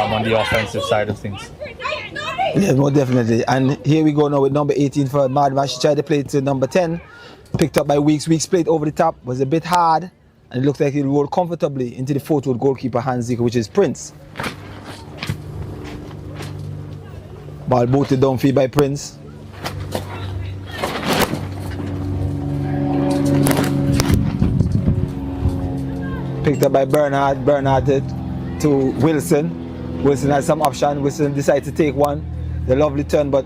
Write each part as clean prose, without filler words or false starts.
on the offensive side of things. Yeah, more definitely. And here we go now with number 18 for Madman. She tried to play it to number 10. Picked up by Weeks. Weeks played over the top. Was a bit hard. And it looked like it rolled comfortably into the forward goalkeeper hands, which is Prince. Ball booted downfield by Prince. Picked up by Bernard. Bernard to Wilson. Wilson has some option. Wilson decided to take one. The lovely turn, but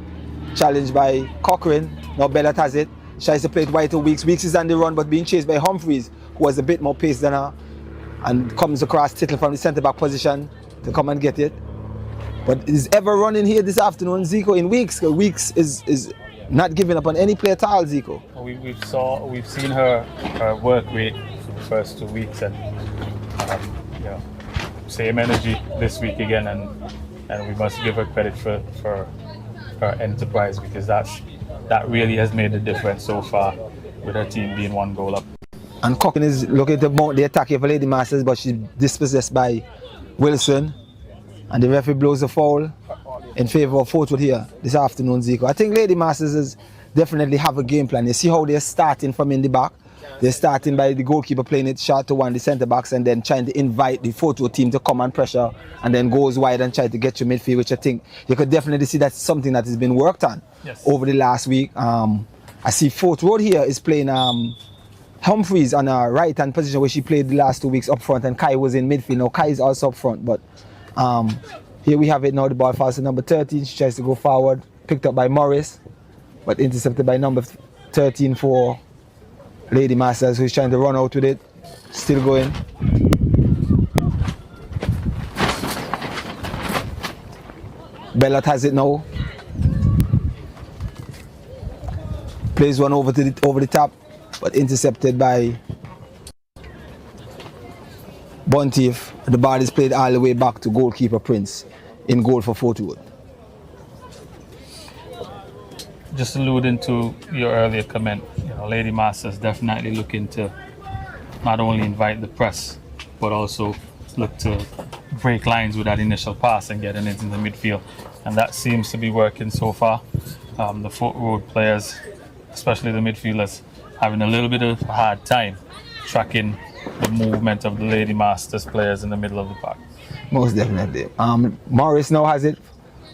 challenged by Cochrane. Now Bellat has it. Tries to play it wide to Weeks. Weeks is on the run, but being chased by Humphreys, who has a bit more pace than her, and comes across Tittle from the centre-back position to come and get it. But is ever running here this afternoon, Zico, in Weeks. Weeks is not giving up on any play at all, Zico. We've seen her work rate for the first 2 weeks, and same energy this week again, and we must give her credit for her enterprise, because that really has made a difference so far, with her team being 1 goal up. And Cochrane is looking to mount the attack here for Lady Masters, but she's dispossessed by Wilson. And the referee blows a foul in favour of Fortwood here this afternoon, Zico. I think Lady Masters definitely have a game plan. You see how they're starting from in the back. They're starting by the goalkeeper playing it short to one, the centre-backs, and then trying to invite the Fortwood team to come and pressure, and then goes wide and try to get to midfield, which I think you could definitely see that's something that has been worked on over the last week. I see Fortwood here is playing Humphreys on a right-hand position, where she played the last 2 weeks up front, and Kai was in midfield. Now Kai is also up front, but here we have it now. The ball falls to number 13. She tries to go forward, picked up by Morris, but intercepted by number 13 for Lady Masters, who's trying to run out with it. Still going. Bellat has it now. Plays one over the top, but intercepted by Buntief. The ball is played all the way back to goalkeeper Prince, in goal for Fortwood. Just alluding to your earlier comment, Lady Masters definitely looking to not only invite the press, but also look to break lines with that initial pass and getting it into the midfield. And that seems to be working so far. The Fortwood players, especially the midfielders, having a little bit of a hard time tracking the movement of the Lady Masters players in the middle of the park. Most definitely. Morris now has it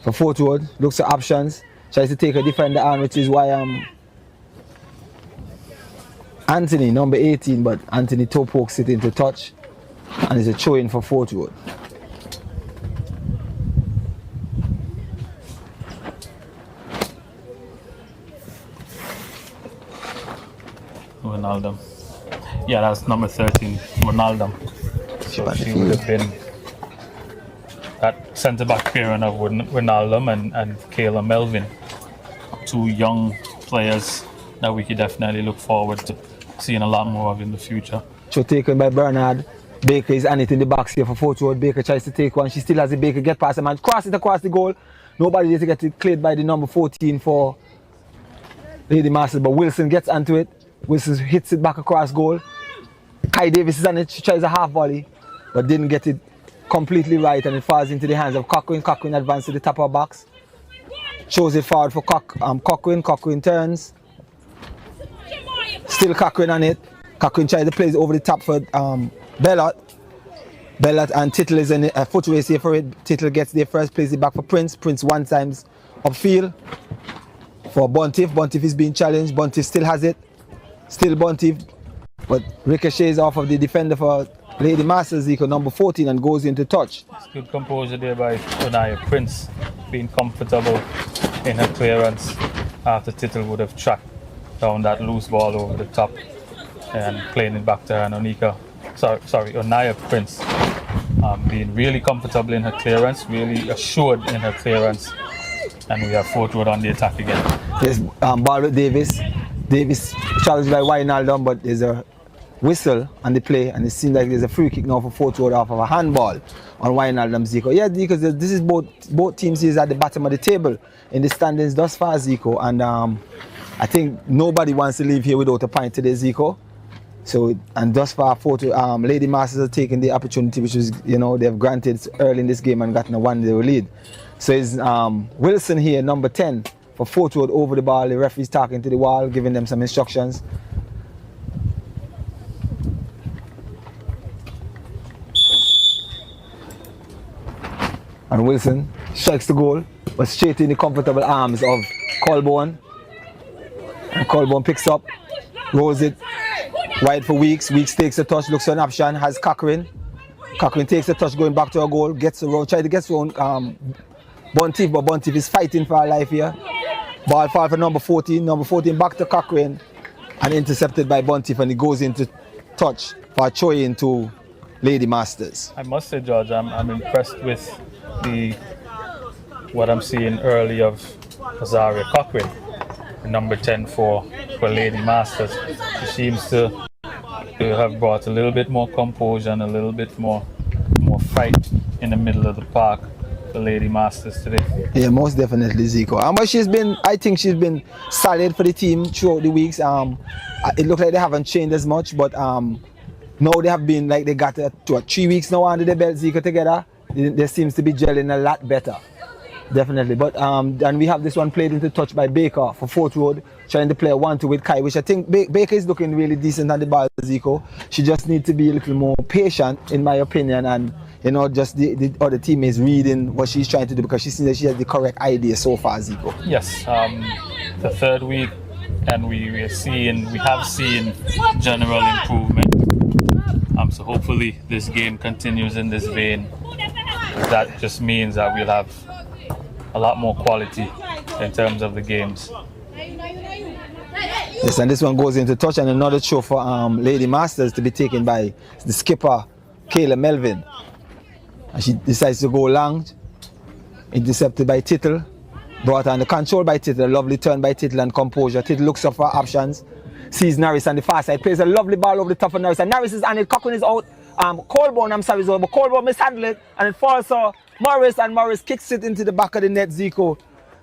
for Fortwood. Looks at options. Tries to take a defender on, which is why Anthony, number 18, but Anthony toe pokes it into touch, and it's a throw-in for Fortwood. Ronaldo. Yeah, that's number 13, Ronaldo. So she would have been that centre-back pairing of Ronaldo and Kayla Melvin. 2 young players that we could definitely look forward to seeing a lot more of in the future. So taken by Bernard. Baker is on it in the box here for Fortwood. Baker tries to take one. She still has the Baker get past the man. Cross it across the goal. Nobody did to get it cleared by the number 14 for Lady Masters, but Wilson gets onto it. Wilson hits it back across goal. Kai Davis is on it. She tries a half volley, but didn't get it completely right, and it falls into the hands of Cochrane. Cochrane advances to the top of the box. Shows it forward for Cochrane. Cochrane turns. Still Cochrane on it. Cochrane tries to play it over the top for Bellat. Bellat and Tittle is in it. Footway is here for it. Tittle gets there first, plays it back for Prince. Prince one times upfield for Buntief. Buntief is being challenged. Buntief still has it. Still Buntief, but ricochets off of the defender for Lady Masters, Zico, number 14, and goes into touch. It's good composure there by Onaya Prince, being comfortable in her clearance after Tittle would have tracked down that loose ball over the top and playing it back to her. And Onaya Prince being really comfortable in her clearance, really assured in her clearance, and we have Fortwood on the attack again. Yes, ball with Davis. Davis challenged by Wijnaldum, but there's a whistle on the play, and it seems like there's a free kick now for Fortwood off of a handball on Wijnaldum, Zico. Yeah, because this is both teams is at the bottom of the table in the standings thus far, Zico, and I think nobody wants to leave here without a point today, Zico. So, and thus far, Lady Masters have taken the opportunity, which was, they've granted early in this game and gotten a 1-0 lead. So it's Wilson here, number 10, for Fort Road over the ball. The referee's talking to the wall, giving them some instructions. And Wilson strikes the goal, but straight in the comfortable arms of Colborne. And Colborne picks up, rolls it wide for Weeks. Weeks takes a touch, looks for an option, has Cochran. Cochran takes a touch, going back to a goal, gets around, tries to get around Buntiff, but Buntiff is fighting for her life here. Ball fall for number 14. Number 14 back to Cochran and intercepted by Buntiff, and he goes into touch for a throw into Lady Masters. I must say, George, I'm impressed with what I'm seeing early of Azaria Cochran, number 10 for Lady Masters. She seems to have brought a little bit more composure and a little bit more fight in the middle of the park for Lady Masters today. Yeah, most definitely, Zico. But I think she's been solid for the team throughout the weeks. It looks like they haven't changed as much, but now they have been like they got 3 weeks now under the belt, Zico, together. They seems to be gelling a lot better. Definitely, but and we have this one played into touch by Baker for Fort Road, trying to play a 1-2 with Kai, which I think Baker is looking really decent on the ball, Zico. She just needs to be a little more patient, in my opinion, and just the other teammates reading what she's trying to do, because she seems that she has the correct idea so far, Zico. Yes, the third week, and we have seen general improvement. So hopefully this game continues in this vein. That just means that we'll have a lot more quality in terms of the games. Yes, and this one goes into touch, and another throw for Lady Masters to be taken by the skipper, Kayla Melvin. And she decides to go long, intercepted by Tittle, brought on the control by Tittle, a lovely turn by Tittle and composure. Tittle looks up for options, sees Norris on the far side, plays a lovely ball over the top of Norris, and Norris is on it, Cochran is out. Colborne, I'm sorry, but Colborne mishandled it, and it falls to Morris, and Morris kicks it into the back of the net, Zico,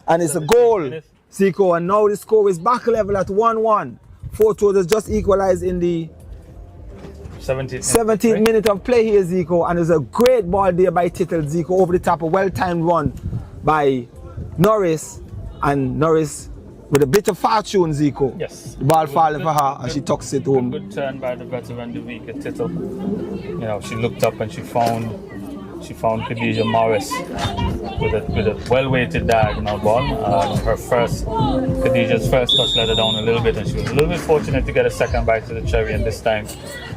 and it's a goal, Zico, and now the score is back level at 1-1. Fort Road has just equalized in the 17th minute of play here, Zico, and there's a great ball there by Tittle, Zico, over the top, a well-timed run by Norris, and Norris with a bit of fortune, Zico. Yes. The ball falling for her, and she tucks it home. Good turn by the veteran Devika Tittle. She looked up and she found Khadija Morris with a well-weighted diagonal ball. Khadija's first touch let her down a little bit, and she was a little bit fortunate to get a second bite to the cherry, and this time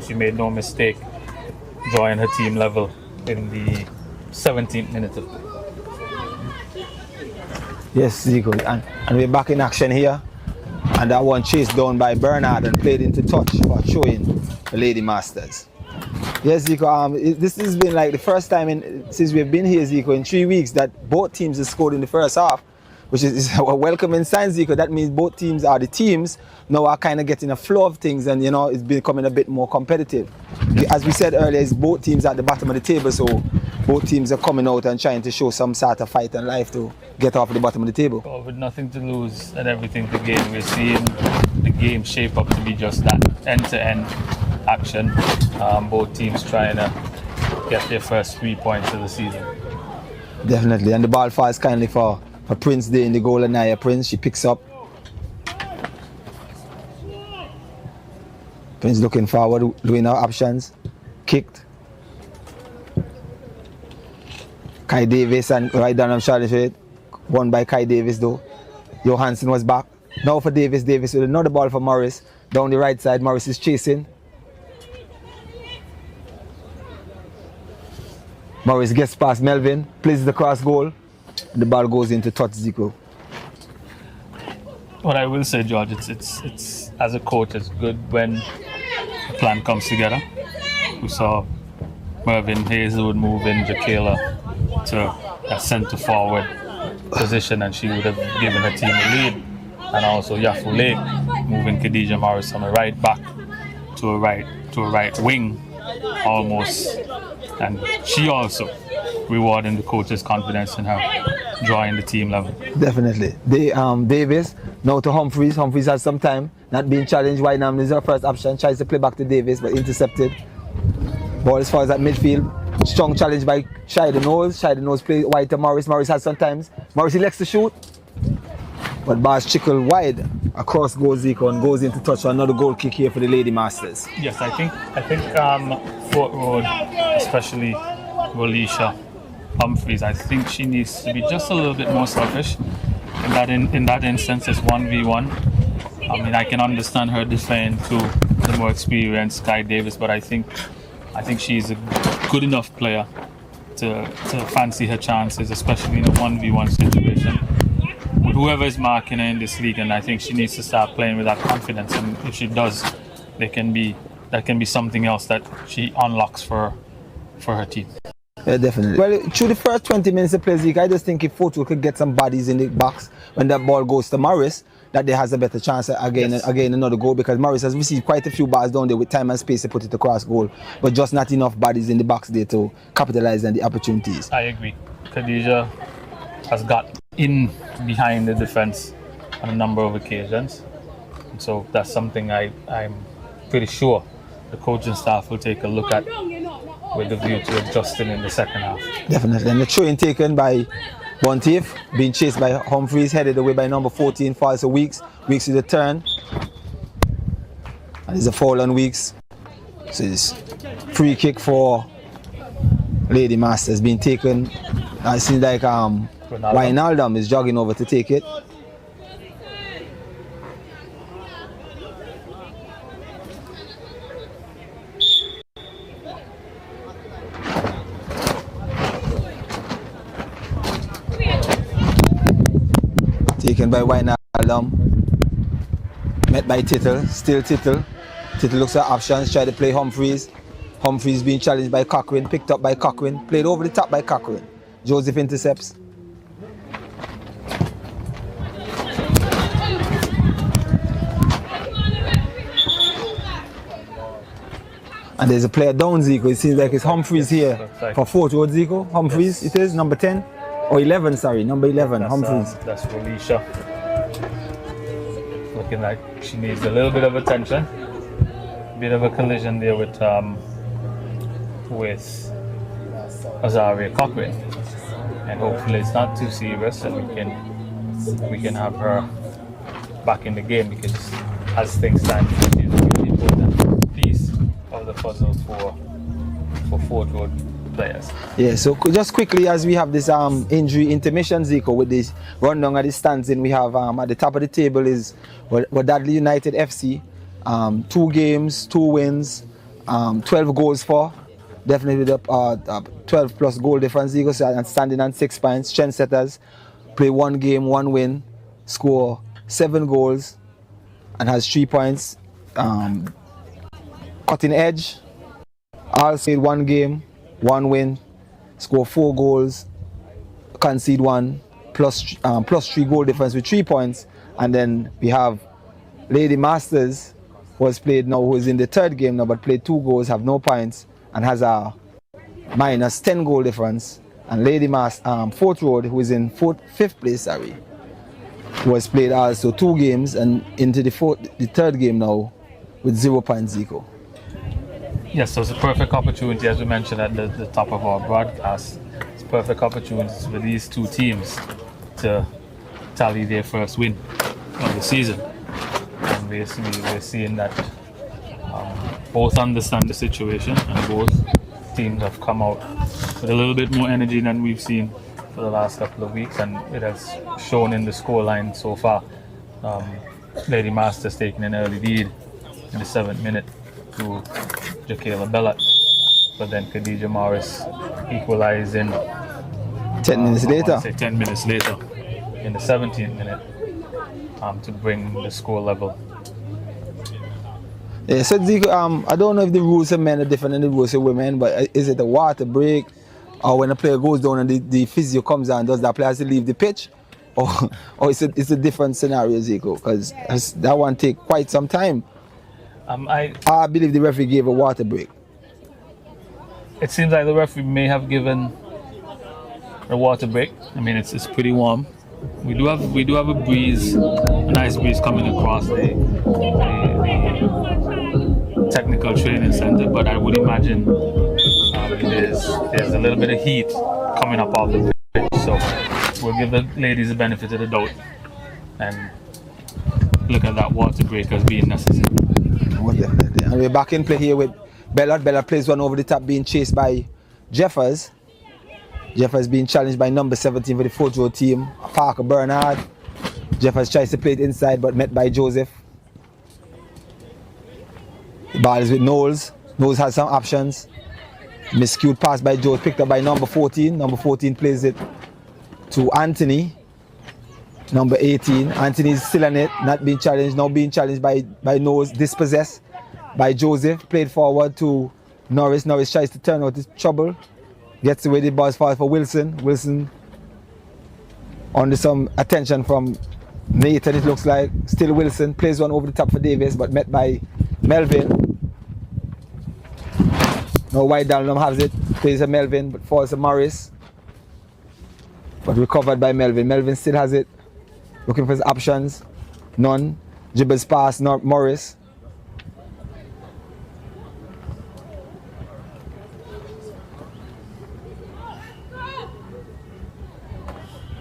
she made no mistake, drawing her team level in the 17th minute of play. Yes, Zico, and we're back in action here, and that one chased down by Bernard and played into touch for showing the Lady Masters. Yes, Zico, this has been like the first time since we've been here, Zico, in 3 weeks that both teams have scored in the first half, which is a welcoming sign, Zico. That means both teams now are kind of getting a flow of things, and it's becoming a bit more competitive. As we said earlier, it's both teams at the bottom of the table, so both teams are coming out and trying to show some sort of fight and life to get off the bottom of the table. Well, with nothing to lose and everything to gain, we're seeing the game shape up to be just that, end-to-end action. Both teams trying to get their first 3 points of the season. Definitely, and the ball falls kindly for Prince there in the goal, Anaya Prince. She picks up. Prince looking forward, doing her options. Kicked. Kai Davis and right down on Charlotte, won by Kai Davis though. Johansson was back. Now for Davis. Davis with another ball for Morris. Down the right side, Morris is chasing. Morris gets past Melvin, plays the cross goal. The ball goes into touch, Zico. What I will say, George, it's as a coach, it's good when a plan comes together. We saw Mervyn Hazelwood move in Jakayla to a centre forward position, and she would have given her team a lead. And also Yafu Lake moving Khadija Morris on the right back to a right wing almost, and she also rewarding the coach's confidence in her, drawing the team level. Definitely. Davis now to Humphreys. Humphreys has some time. not being challenged. Wynham is our first option, tries to play back to Davis, but intercepted. Ball as far as that midfield. Strong challenge by Shida Knowles. Shida Knowles play wide to Morris. Morris has sometimes. Morris elects to shoot. But bars trickle wide across goal Zico and goes into touch. Another goal kick here for the Lady Masters. Yes, I think Fort Road, especially Rolisha Humphreys, I think she needs to be just a little bit more selfish. In that instance, it's 1v1. I mean, I can understand her defending to the more experienced Sky Davis, but I think she's a good enough player to fancy her chances, especially in a 1v1 situation with whoever is marking her in this league. And I think she needs to start playing with that confidence. And if she does, that can be something else that she unlocks for her team. Yeah, definitely. Well, through the first 20 minutes of play, Zeke, I just think if Fortune could get some bodies in the box when that ball goes to Morris, that they has a better chance again another goal, because Morris has received quite a few balls down there with time and space to put it across goal, but just not enough bodies in the box there to capitalize on the opportunities. I agree. Khadija has got in behind the defense on a number of occasions, and so that's something I'm pretty sure the coaching staff will take a look at with the view to adjusting in the second half. Definitely. And the throw-in taken by Bontief, being chased by Humphreys, headed away by number 14, falls to Weeks. Weeks is a turn. And it's a foul on Weeks. So it's free kick for Lady Masters being taken. It seems like Wijnaldum is jogging over to take it. Taken by Wijnaldum, met by Tittle, still Tittle. Tittle looks at options, try to play Humphreys. Humphreys being challenged by Cochran, picked up by Cochran, played over the top by Cochran. Joseph intercepts. And there's a player down, Zico. It seems like it's Humphreys here for Fort Road, Zico. Humphreys, yes. It is number 10. Or 11, sorry, number 11, Humphreys. That's Rolisha. Looking like she needs a little bit of attention. Bit of a collision there with Azaria Cochran. And hopefully it's not too serious and we can have her back in the game, because as things stand, she's a really important piece of the puzzle for Fort Road players. Yeah, so just quickly, as we have this injury intermission, Zico, with this rundown of the standing, we have at the top of the table is Wadadley United FC, 2 games, 2 wins, 12 goals for, definitely the 12 plus goal difference, Zico, so standing on 6 points. Trendsetters play 1 game, 1 win, score 7 goals, and has 3 points. Cutting Edge, also 1 game, 1 win, score 4 goals, concede 1, plus 3 goal difference with 3 points. And then we have Lady Masters, who has played now, who is in the 3rd game now, but played 2 goals, have no points, and has a minus 10 goal difference. And Lady Fort Road, who is in 5th place, sorry, who has played also 2 games and into the 3rd game now with 0 points, Zico. Yes, so it's a perfect opportunity, as we mentioned at the top of our broadcast. It's a perfect opportunity for these 2 teams to tally their first win of the season. And basically, we're seeing that both understand the situation, and both teams have come out with a little bit more energy than we've seen for the last couple of weeks, and it has shown in the scoreline so far. Lady Masters taking an early lead in the 7th minute to Jakayla Bellat, but then Khadija Morris equalizing 10 minutes later. 10 minutes later in the 17th minute to bring the score level. Yeah, so Zico, I don't know if the rules of men are different than the rules of women, but is it a water break, or when a player goes down and the physio comes down, does that player have to leave the pitch, or it's a different scenario, Zico? Because that one take quite some time. I believe the referee gave a water break. It seems like the referee may have given a water break. I mean, it's pretty warm We do have a breeze, a nice breeze coming across the technical training center, but I would imagine there's a little bit of heat coming up off the pitch, so we'll give the ladies the benefit of the doubt and look at that water break as being necessary. Oh, definitely. And we're back in play here with Bellard. Bellard plays one over the top, being chased by Jeffers. Jeffers being challenged by number 17 for the 4th row team, Parker Bernard. Jeffers tries to play it inside but met by Joseph. The ball is with Knowles. Knowles has some options. Miscued pass by Joe, picked up by number 14. Number 14 plays it to Anthony. Number 18. Anthony is still on it, not being challenged. Now being challenged by Knowles. Dispossessed by Joseph. Played forward to Norris. Norris tries to turn out his trouble. Gets away the ball as far for Wilson. Wilson under some attention from Nathan, it looks like. Still Wilson. Plays one over the top for Davis, but met by Melvin. Now White Dalnum has it. Plays a Melvin, but falls to Morris. But recovered by Melvin. Melvin still has it. Looking for his options. None. Dribbles past Morris.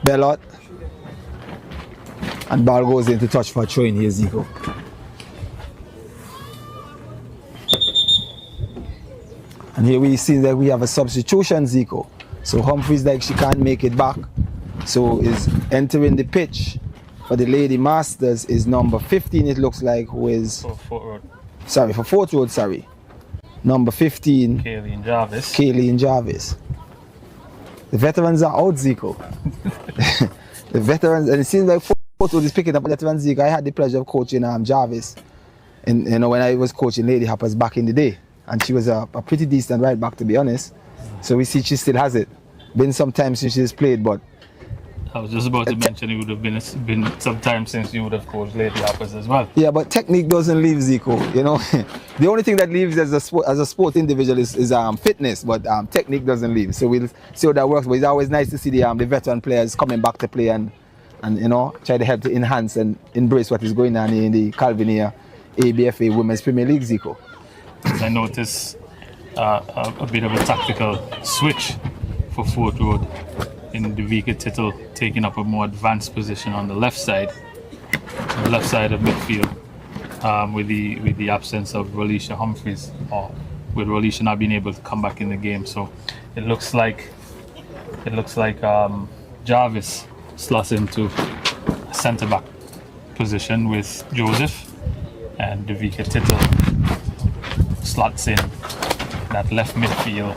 Bellot. And ball goes into touch for a throw in here, Zico. And here we see that we have a substitution, Zico. So Humphreys, like, she can't make it back. So is entering the pitch for the Lady Masters is number 15, it looks like, who is... For 4th road. Sorry, for 4th road, sorry. Number 15. Kayleen Jarvis. Kayleen Jarvis. The veterans are out, Zico. The veterans, and it seems like 4th road is picking up veterans, Zico. I had the pleasure of coaching Jarvis, and when I was coaching Lady Hoppers back in the day, and she was a pretty decent right back, to be honest. So we see she still has it. Been some time since she's played, but I was just about to mention it would have been some time since you would have coached Lady Hoppers as well. Yeah, but technique doesn't leave, Zico. You know, the only thing that leaves as a sport individual is fitness, but technique doesn't leave. So we'll see how that works. But it's always nice to see the veteran players coming back to play and you know, try to help to enhance and embrace what is going on in the Calvinia ABFA Women's Premier League, Zico. I noticed a bit of a tactical switch for 4th road, in Devika Tittle taking up a more advanced position on the left side of midfield, with the absence of Relisha Humphreys, or with Relisha not being able to come back in the game. So it looks like Jarvis slots into a centre back position with Joseph, and Devika Tittle slots in that left midfield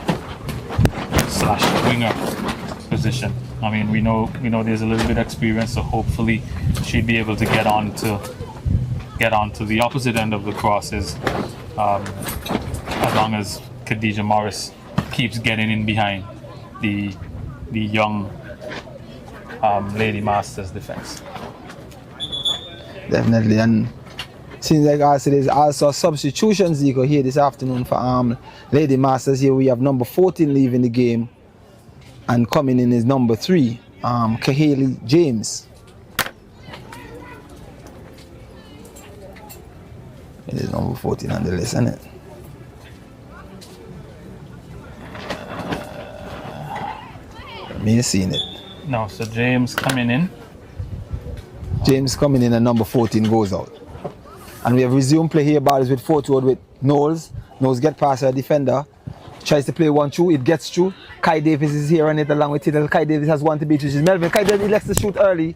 / winger position. I mean, we know there's a little bit of experience, so hopefully she'd be able to get on to the opposite end of the crosses, as long as Khadija Morris keeps getting in behind the young Lady Masters defense. Definitely, and seems like also there's also substitutions, Zico, here this afternoon for Lady Masters. Here we have number 14 leaving the game, and coming in is number 3, Kahali James. It is number 14 on the list, isn't it? Me ain't seen it. No, so James coming in. James coming in and number 14 goes out. And we have resumed play here. Ball is with 4th road with Knowles. Knowles get past a defender. Tries to play 1-2. It gets through. Kai Davis is here on it along with Tittle. Kai Davis has one to beat, which is Melvin. Kai Davis elects to shoot early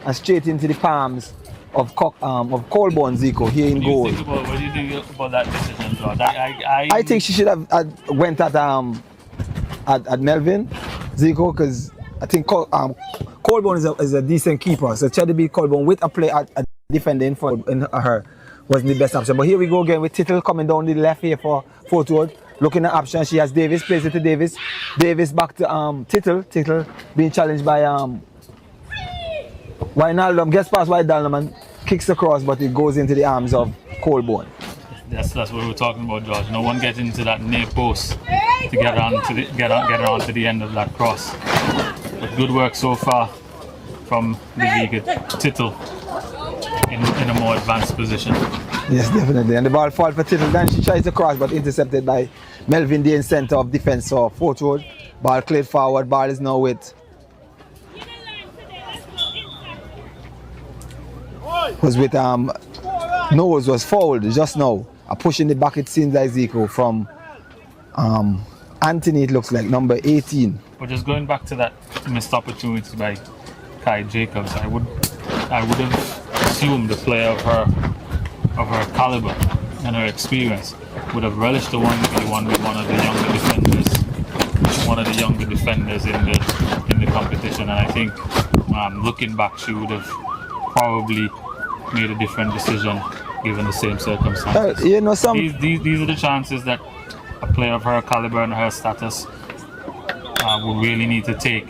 and straight into the palms of Colborne, Zico, here in goal. What do you think about that decision, George? I think she should have went at Melvin, Zico, because I think Colborne is a decent keeper. So try to beat Colborne with a play at defender in front in her wasn't the best option. But here we go again with Tittle coming down the left here for 4th road. Looking at options, she has Davis, plays it to Davis. Davis back to Tittle. Tittle being challenged by Wijnaldum. Gets past Wijnaldum and kicks across, but it goes into the arms of Colborne. That's what we were talking about, George. No one gets into that near post to get on to the end of that cross. But good work so far from the league, Tittle in a more advanced position. Yes, definitely. And the ball falls for Tittle. Then she tries to cross, but intercepted by Melvin Day in center of defense. So forward, ball cleared forward. Ball is now with. Was with Knowles was fouled just now. A push in the back. It seems like Zico from Anthony. It looks like number 18. But just going back to that missed opportunity by Kai Jacobs, I would have assumed the player of her caliber and her experience would have relished the 1v1 with one of the younger defenders in the competition. And I think looking back, she would have probably made a different decision given the same circumstances. These are the chances that a player of her caliber and her status will really need to take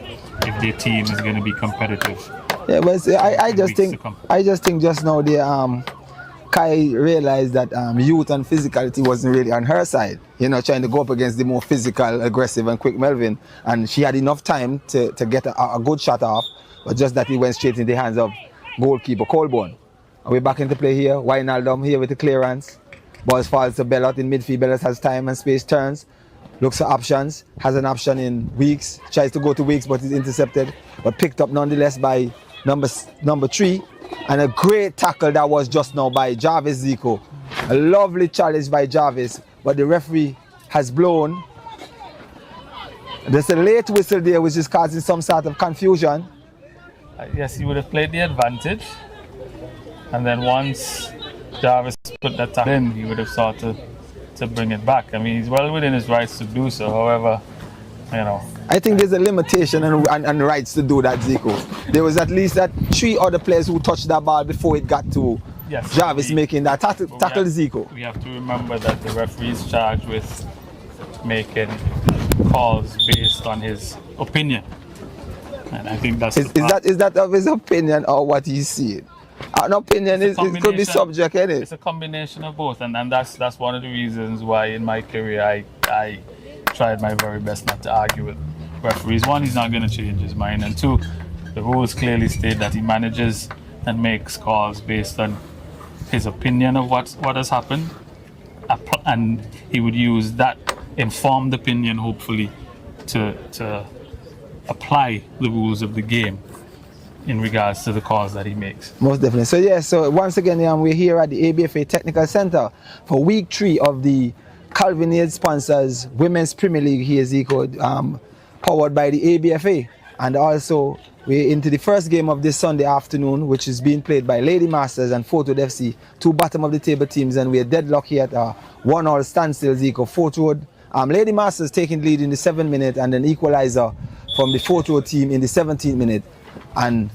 if their team is going to be competitive. Yeah, but I just think just now Kai realized that youth and physicality wasn't really on her side. Trying to go up against the more physical, aggressive and quick Melvin, and she had enough time to get a good shot off, but just that he went straight in the hands of goalkeeper Colborne. And we're back into play here. Wijnaldum here with the clearance. Ball falls to Bellot in midfield. Bellot has time and space, turns, looks for options, has an option in Weeks, tries to go to Weeks but is intercepted, but picked up nonetheless by number 3. And a great tackle that was just now by Jarvis Zico. A lovely challenge by Jarvis, but the referee has blown. There's a late whistle there which is causing some sort of confusion. Yes, he would have played the advantage. And then once Jarvis put that tackle in, he would have sought to bring it back. I mean, he's well within his rights to do so. However, I think there's a limitation and rights to do that, Zico. There was at least 3 other players who touched that ball before it got to Jarvis making that tackle Zico. We have to remember that the referee is charged with making calls based on his opinion. And I think that's is that of his opinion or what he's seeing? An opinion it could be subject, isn't it? It's a combination of both, and that's one of the reasons why in my career I tried my very best not to argue with referees. One, he's not going to change his mind, and 2, the rules clearly state that he manages and makes calls based on his opinion of what has happened, and he would use that informed opinion hopefully to apply the rules of the game in regards to the calls that he makes. Most definitely. So once again, we're here at the ABFA Technical Center for week 3 of the Calvin Aid sponsors Women's Premier League here, Zico, powered by the ABFA. And also, we're into the first game of this Sunday afternoon, which is being played by Lady Masters and Fort Road FC, 2 bottom of the table teams, and we're deadlocked here at 1-1 standstill, Zico. Fort Road, Lady Masters taking lead in the 7th minute and an equalizer from the Fort Road team in the 17th minute. And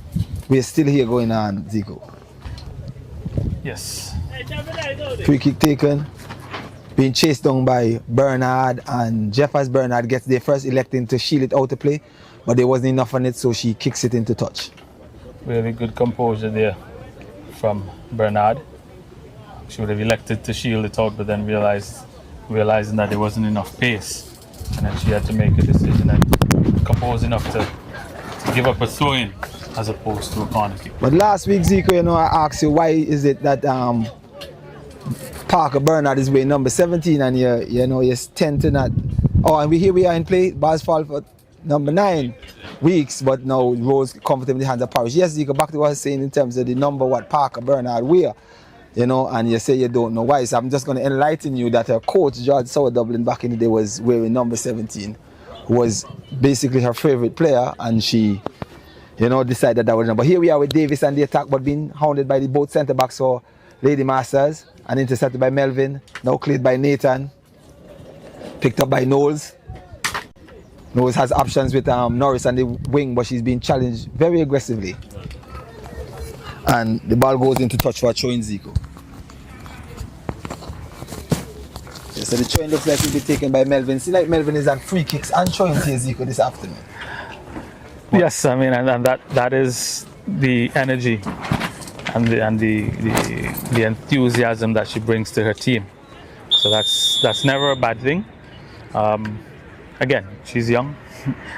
we're still here going on, Zico. Yes. Free kick taken, being chased down by Bernard, and Jeffers Bernard gets there first, electing to shield it out to play, but there wasn't enough on it, so she kicks it into touch. Really good composure there from Bernard. She would have elected to shield it out, but then realizing that there wasn't enough pace, and then she had to make a decision and compose enough to give up a throw-in as opposed to a corner kick. But last week, Zico, I asked you why is it that Parker Bernard is wearing number 17 and you tend to not. Oh, and here we are in play. Ball's fall for number 9 Weeks, but now Rose comfortably in the hands of Parrish. Yes, Zico, back to what I was saying in terms of the number what Parker Bernard wear. And you say you don't know why. So I'm just going to enlighten you that her coach, George Sauer Dublin, back in the day was wearing number 17. Was basically her favorite player, and she decided that was number. But here we are with Davis and the attack, but being hounded by the both centre backs for Lady Masters, and intercepted by Melvin, now cleared by Nathan, picked up by Knowles. Knowles has options with Norris on the wing, but she's being challenged very aggressively, and the ball goes into touch for a throw in, Zico. So the throw-in looks like it will be taken by Melvin. See, like Melvin is on free kicks and throw-ins here, Zico, this afternoon. Yes, I mean, and that is the energy and the enthusiasm that she brings to her team. So that's never a bad thing. Again, she's young.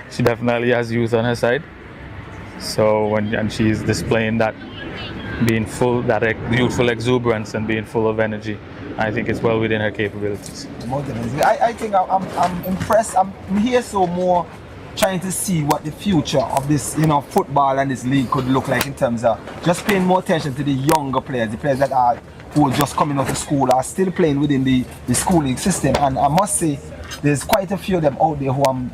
She definitely has youth on her side, So and she's displaying that, being full, that youthful exuberance and being full of energy. I think it's well within her capabilities. I think I'm impressed. I'm here so more trying to see what the future of this, football and this league could look like in terms of just paying more attention to the younger players, the players that are who are just coming out of school, are still playing within the schooling system. And I must say, there's quite a few of them out there who I'm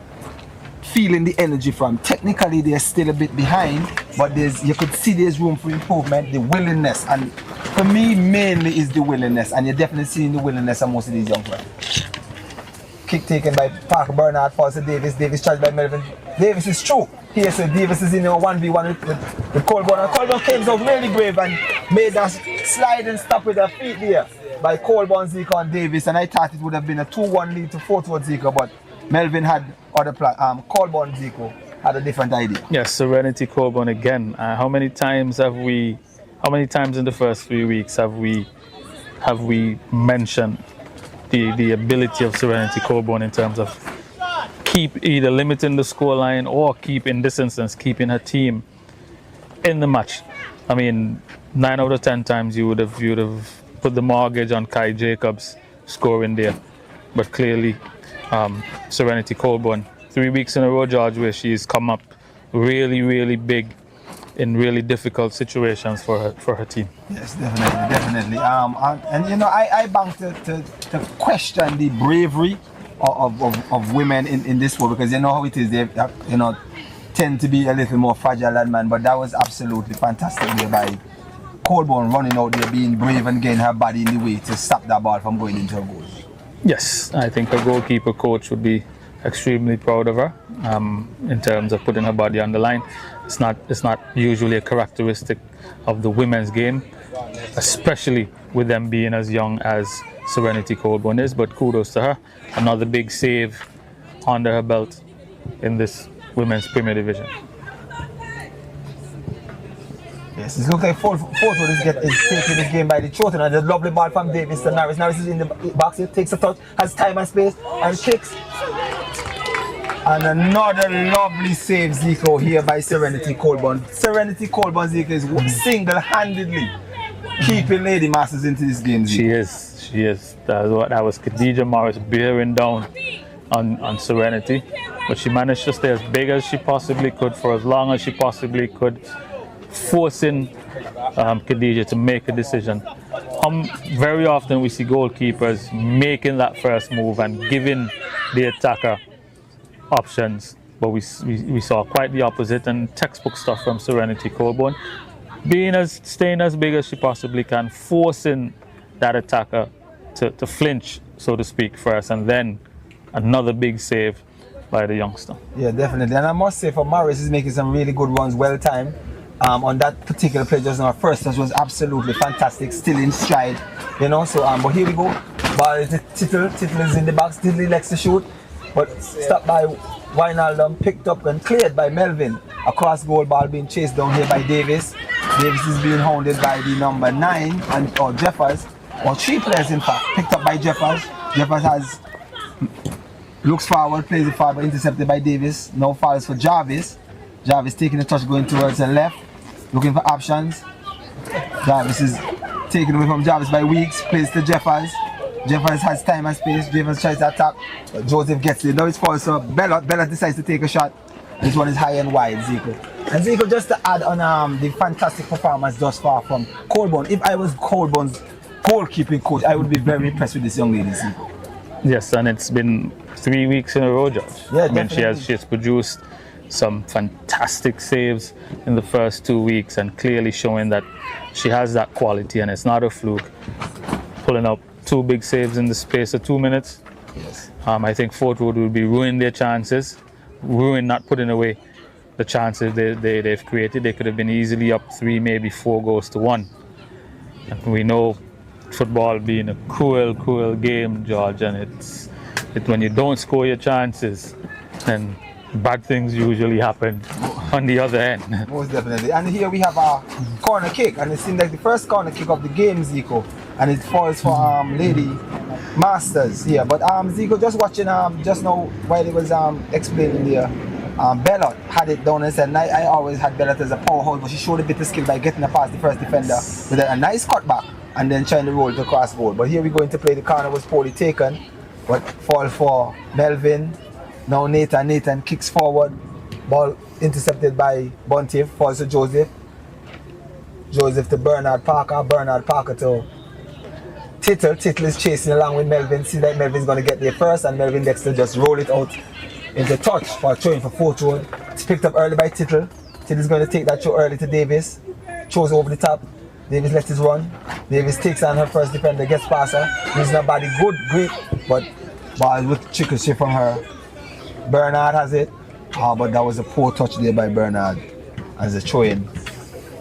feeling the energy from. Technically, they're still a bit behind, but you could see there's room for improvement, the willingness. And for me, mainly is the willingness. And you're definitely seeing the willingness of most of these young players. Kick taken by Parker Bernard, falls to Davis. Davis charged by Melvin. Davis is true. Here, so Davis is in a 1v1 with Colburn. And Colburn came out really brave and made that slide and stop with her feet there by Colburn, Zico, and Davis. And I thought it would have been a 2-1 lead to 4-1 Zico, but Melvin had other plans. Colburn, Zico had a different idea. Yes, Serenity Colburn again. How many times in the first 3 weeks have we mentioned the ability of Serenity Colburn in terms of keep either limiting the scoreline or in this instance, keeping her team in the match. I mean, 9 out of 10 times you would have put the mortgage on Kai Jacobs scoring there, but clearly Serenity Colburn, 3 weeks in a row, George, where she's come up really, really big in really difficult situations for her team. Yes, definitely. I bank to question the bravery of women in this world, because you know how it is. They tend to be a little more fragile than men. But that was absolutely fantastic there by Colburn, running out there, being brave and getting her body in the way to stop that ball from going into a goal. Yes, I think her goalkeeper coach would be extremely proud of her in terms of putting her body on the line. It's not usually a characteristic of the women's game, especially with them being as young as Serenity Colburn is, but kudos to her. Another big save under her belt in this women's Premier Division. Yes, it looks like Fort is taking this game by the throat, and a lovely ball from Davis to Norris. Norris is in the box, he takes a touch, has time and space, and kicks. And another lovely save, Zico, here by Serenity Colburn. Serenity Colburn, Zico, is single-handedly keeping Lady Masters into this game, Zico. She is. That was Khadija Morris bearing down on Serenity, but she managed to stay as big as she possibly could for as long as she possibly could, forcing Khadija to make a decision. Very often we see goalkeepers making that first move and giving the attacker options, but we saw quite the opposite, and textbook stuff from Serenity Colburn, staying as big as she possibly can, forcing that attacker to flinch, so to speak, first, and then another big save by the youngster. Yeah, definitely. And I must say, for Morris, is making some really good runs, well timed. On that particular play just now, first touch was absolutely fantastic, still in stride, so but here we go. Ball is Tittle is in the box, Tittle likes to shoot, but stopped by Wijnaldum, picked up and cleared by Melvin. Across goal, ball being chased down here by Davis. Davis is being hounded by the number 9 or Jeffers, or 3 players in fact, picked up by Jeffers. Jeffers looks forward, plays it forward, intercepted by Davis. Now falls for Jarvis. Jarvis taking a touch, going towards the left, looking for options. Jarvis is taken away from Jarvis by Weeks, plays to Jeffers. Jeffers has time and space. Jeffers tries to attack, but Joseph gets it. Now it's falls, so Bellot decides to take a shot. This one is high and wide, Zico. And Zico, just to add on the fantastic performance thus far from Colburn. If I was Colburn's goalkeeping coach, I would be very impressed with this young lady, Zico. Yes, and it's been 3 weeks in a row, George. Yeah, I mean, she has produced some fantastic saves in the first 2 weeks, and clearly showing that she has that quality, and it's not a fluke. Pulling up 2 big saves in the space of 2 minutes. Yes. I think Fort Road will be ruining their chances, not putting away the chances they've created. They could have been easily up 3, maybe 4 goals to 1. And we know football being a cruel game, George, and it's when you don't score your chances, then bad things usually happen on the other end. Most definitely. And here we have a corner kick, and it seems like the first corner kick of the game, Zico, and it falls for Lady Masters here. But Zico, just watching just now while he was explaining there, Bellot had it down and said, I always had Bellot as a powerhouse, but she showed a bit of skill by getting past the first defender with a nice cutback and then trying to roll to cross board. But here we go into play. The corner was poorly taken, but fall for Melvin. Now Nathan kicks forward. Ball intercepted by Bunty, falls to Joseph. Joseph to Bernard Parker to Tittle. Tittle is chasing along with Melvin. See that Melvin's going to get there first, and Melvin Dexter just roll it out into touch for throwing for Fort Road. It's picked up early by Tittle. Tittle's going to take that throw early to Davis. Throws over the top. Davis lets his run. Davis takes on her first defender, gets past her. Using her body good, great, but ball with trickle shift from her. Bernard has it. But that was a poor touch there by Bernard as a throw-in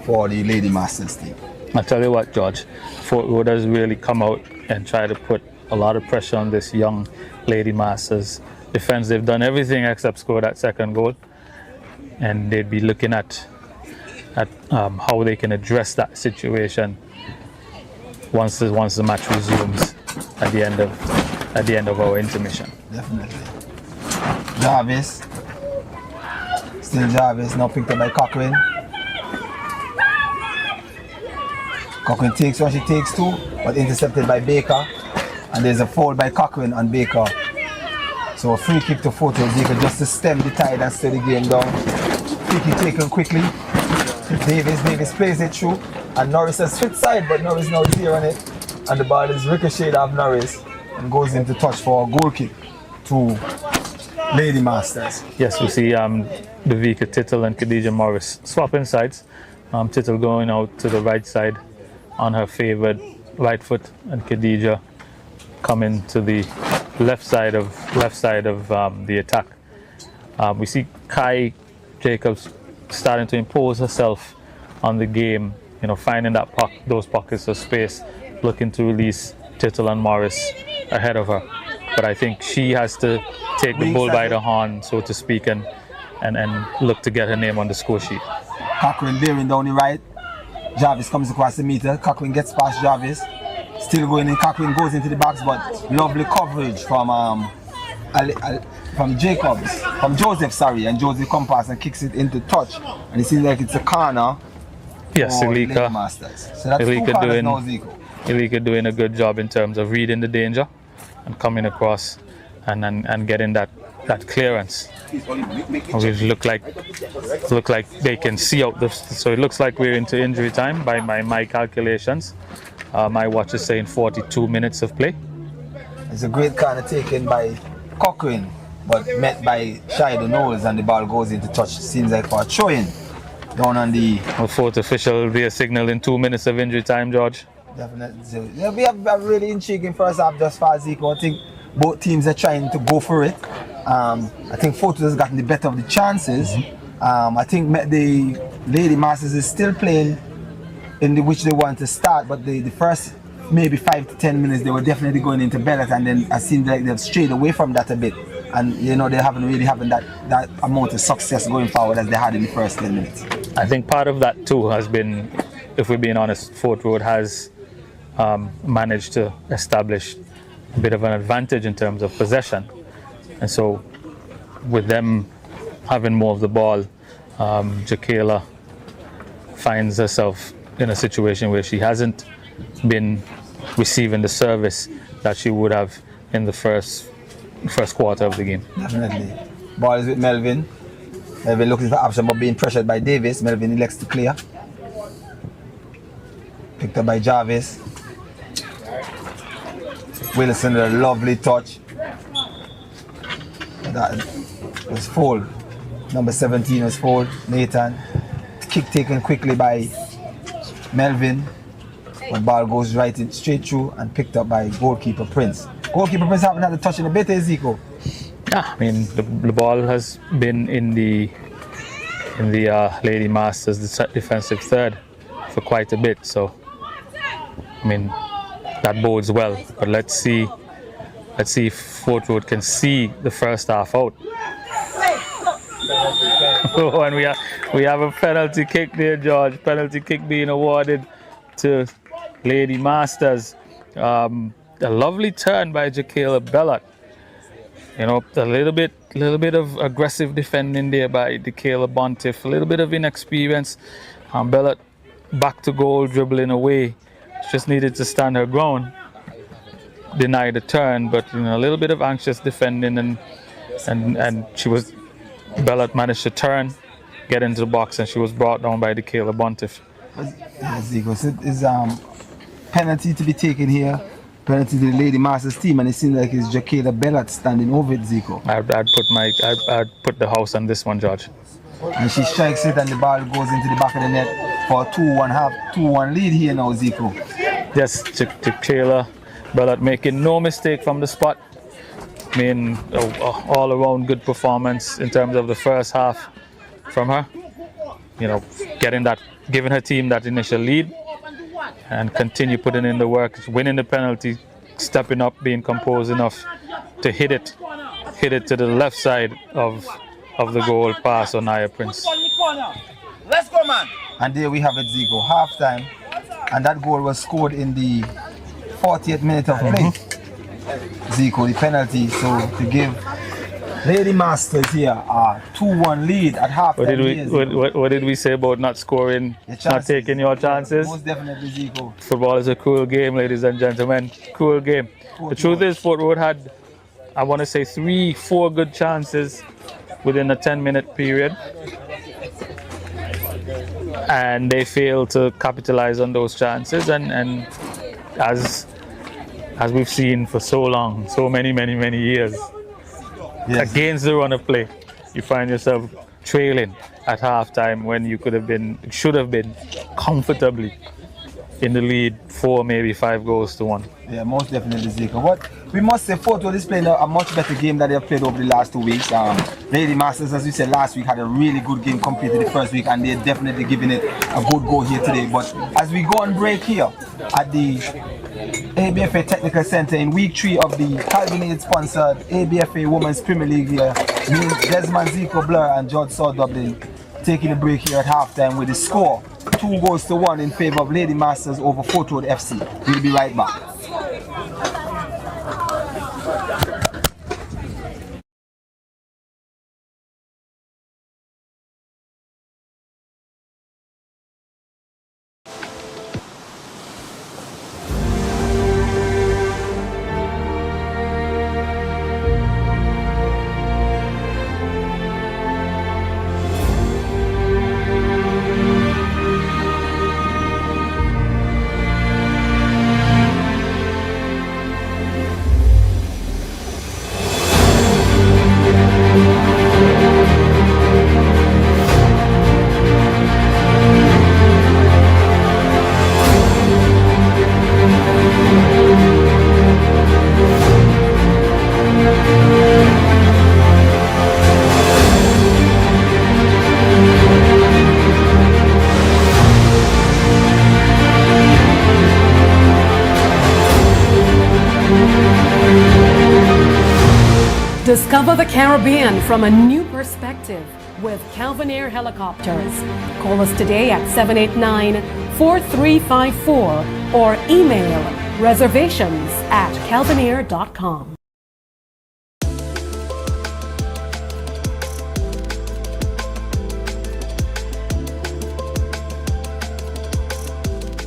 for the Lady Masters team. I tell you what, George, Fort Road has really come out and try to put a lot of pressure on this young Lady Masters defense. They've done everything except score that second goal, and they'd be looking at how they can address that situation once the match resumes at the end of our intermission. Definitely. Jarvis. Still Jarvis, now picked up by Cochrane. Cochrane takes what she takes two, but intercepted by Baker. And there's a foul by Cochrane on Baker. So a free kick to Fort Road Baker just to stem the tide and steady the game down. Free kick taken quickly. Davis plays it through. And Norris has switched side, but Norris now is here on it. And the ball is ricocheted off Norris and goes into touch for a goal kick to Lady Masters. Yes, we see Davika Tittle and Khadija Morris swapping sides. Tittle going out to the right side on her favoured right foot, and Khadija coming to the left side of the attack. We see Kai Jacobs starting to impose herself on the game. Finding those pockets of space, looking to release Tittle and Morris ahead of her. But I think she has to take the bull by the horn, so to speak, and look to get her name on the score sheet. Cochrane bearing down the right. Jarvis comes across the meter. Cochrane gets past Jarvis. Still going in. Cochrane goes into the box, but lovely coverage from Joseph, and Joseph comes past and kicks it into touch. And it seems like it's a corner. Yes, Elika. So that's two corners now, Zico. Elika doing a good job in terms of reading the danger and coming across and getting that clearance. We look like they can see out so it looks like we're into injury time by my calculations. My watch is saying 42 minutes of play. It's a great corner taken by Cochrane, but met by Shido Knowles, and the ball goes into touch. Seems like for a throw-in down on the fourth official via signal in 2 minutes of injury time, George. Definitely. So, yeah, we have a really intriguing first half just far, Zico. I think both teams are trying to go for it. I think Fort Road has gotten the better of the chances. I think the Lady Masters is still playing in which they want to start, but the first maybe 5 to 10 minutes they were definitely going into Bellot, and then it seemed like they've strayed away from that a bit. And they haven't really having that amount of success going forward as they had in the first 10 minutes. I think part of that too has been, if we're being honest, Fort Road has managed to establish a bit of an advantage in terms of possession, and so with them having more of the ball, Jakayla finds herself in a situation where she hasn't been receiving the service that she would have in the first quarter of the game. Definitely. Ball is with Melvin. Melvin looking for option but being pressured by Davis. Melvin elects to clear. Picked up by Jarvis. Wilson with a lovely touch. That was fouled. Number 17 was fouled. Nathan. Kick taken quickly by Melvin. The ball goes straight through and picked up by goalkeeper Prince. Goalkeeper Prince haven't had a touch in a bit, Ezekiel. Yeah, I mean the ball has been in the Lady Masters, the defensive third, for quite a bit. So I mean that bodes well. But let's see if Fort Road can see the first half out. Oh, and we have a penalty kick there, George. Penalty kick being awarded to Lady Masters. A lovely turn by Jakayla Bellot. You know, a little bit of aggressive defending there by Dekayla Bontiff, a little bit of inexperience. Bellot back to goal, dribbling away. She just needed to stand her ground, deny the turn, but you know, a little bit of anxious defending, and she was Bellot managed to turn, get into the box, and she was brought down by Dekayla Bontiff. Zico, so it's penalty to be taken here. Penalty to the Lady Masters team, and it seems like it's Jakayla Bellot standing over it, Zico. I'd put the house on this one, George. And she strikes it, and the ball goes into the back of the net for a 2-1 lead here now, Zico. Yes, Jakayla Bellot making no mistake from the spot. I mean, all around good performance in terms of the first half from her. You know, giving her team that initial lead, and continue putting in the work, winning the penalty, stepping up, being composed enough to hit it to the left side of the goal pass on Naya Prince. Let's go, man! And there we have it, Zico, halftime, and that goal was scored in the 40th minute of play. Zico, the penalty, so to give Lady Masters here a 2-1 lead at halftime. What did we say about not scoring, not taking your chances? Most definitely, Zico. Football is a cruel game, ladies and gentlemen. Cruel game. The truth is, Fort Road had, I want to say, 3-4 good chances within a 10-minute period, and they failed to capitalize on those chances. And as we've seen for so long, so many years. Yes. Against the run of play, you find yourself trailing at halftime when you should have been comfortably in the lead 4, maybe 5 goals to 1. Yeah, most definitely, Zico. But we must say Fort Road is playing a much better game than they've played over the last 2 weeks. Lady Masters, as we said last week, had a really good game compared to the first week, and they're definitely giving it a good go here today. But as we go on break here at the ABFA Technical Center in week 3 of the Calvinade-sponsored ABFA Women's Premier League here, me, Desmond Zico Blur and George Saw Dublin taking a break here at halftime with the score 2-1 in favor of Lady Masters over Fort Road FC. We'll be right back. Discover the Caribbean from a new perspective with Calvin Air Helicopters. Call us today at 789-4354 or email reservations@calvinair.com.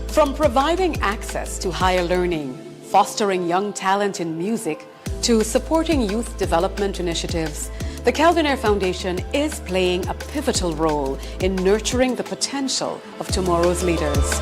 From providing access to higher learning, fostering young talent in music, to supporting youth development initiatives, the Calvin Air Foundation is playing a pivotal role in nurturing the potential of tomorrow's leaders.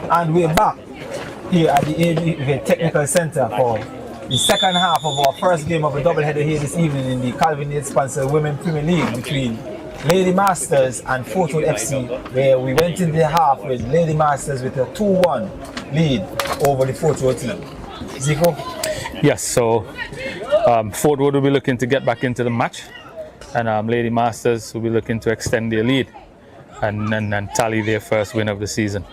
And we're back here at the ABFA Technical Center for the second half of our first game of a doubleheader here this evening in the Calvin Yates-sponsored Women Premier League between Lady Masters and Fort Wood FC, where we went into the half with Lady Masters with a 2-1 lead over the Fort Wood team. Zico? Yes, so Fort Wood will be looking to get back into the match, and Lady Masters will be looking to extend their lead and tally their first win of the season.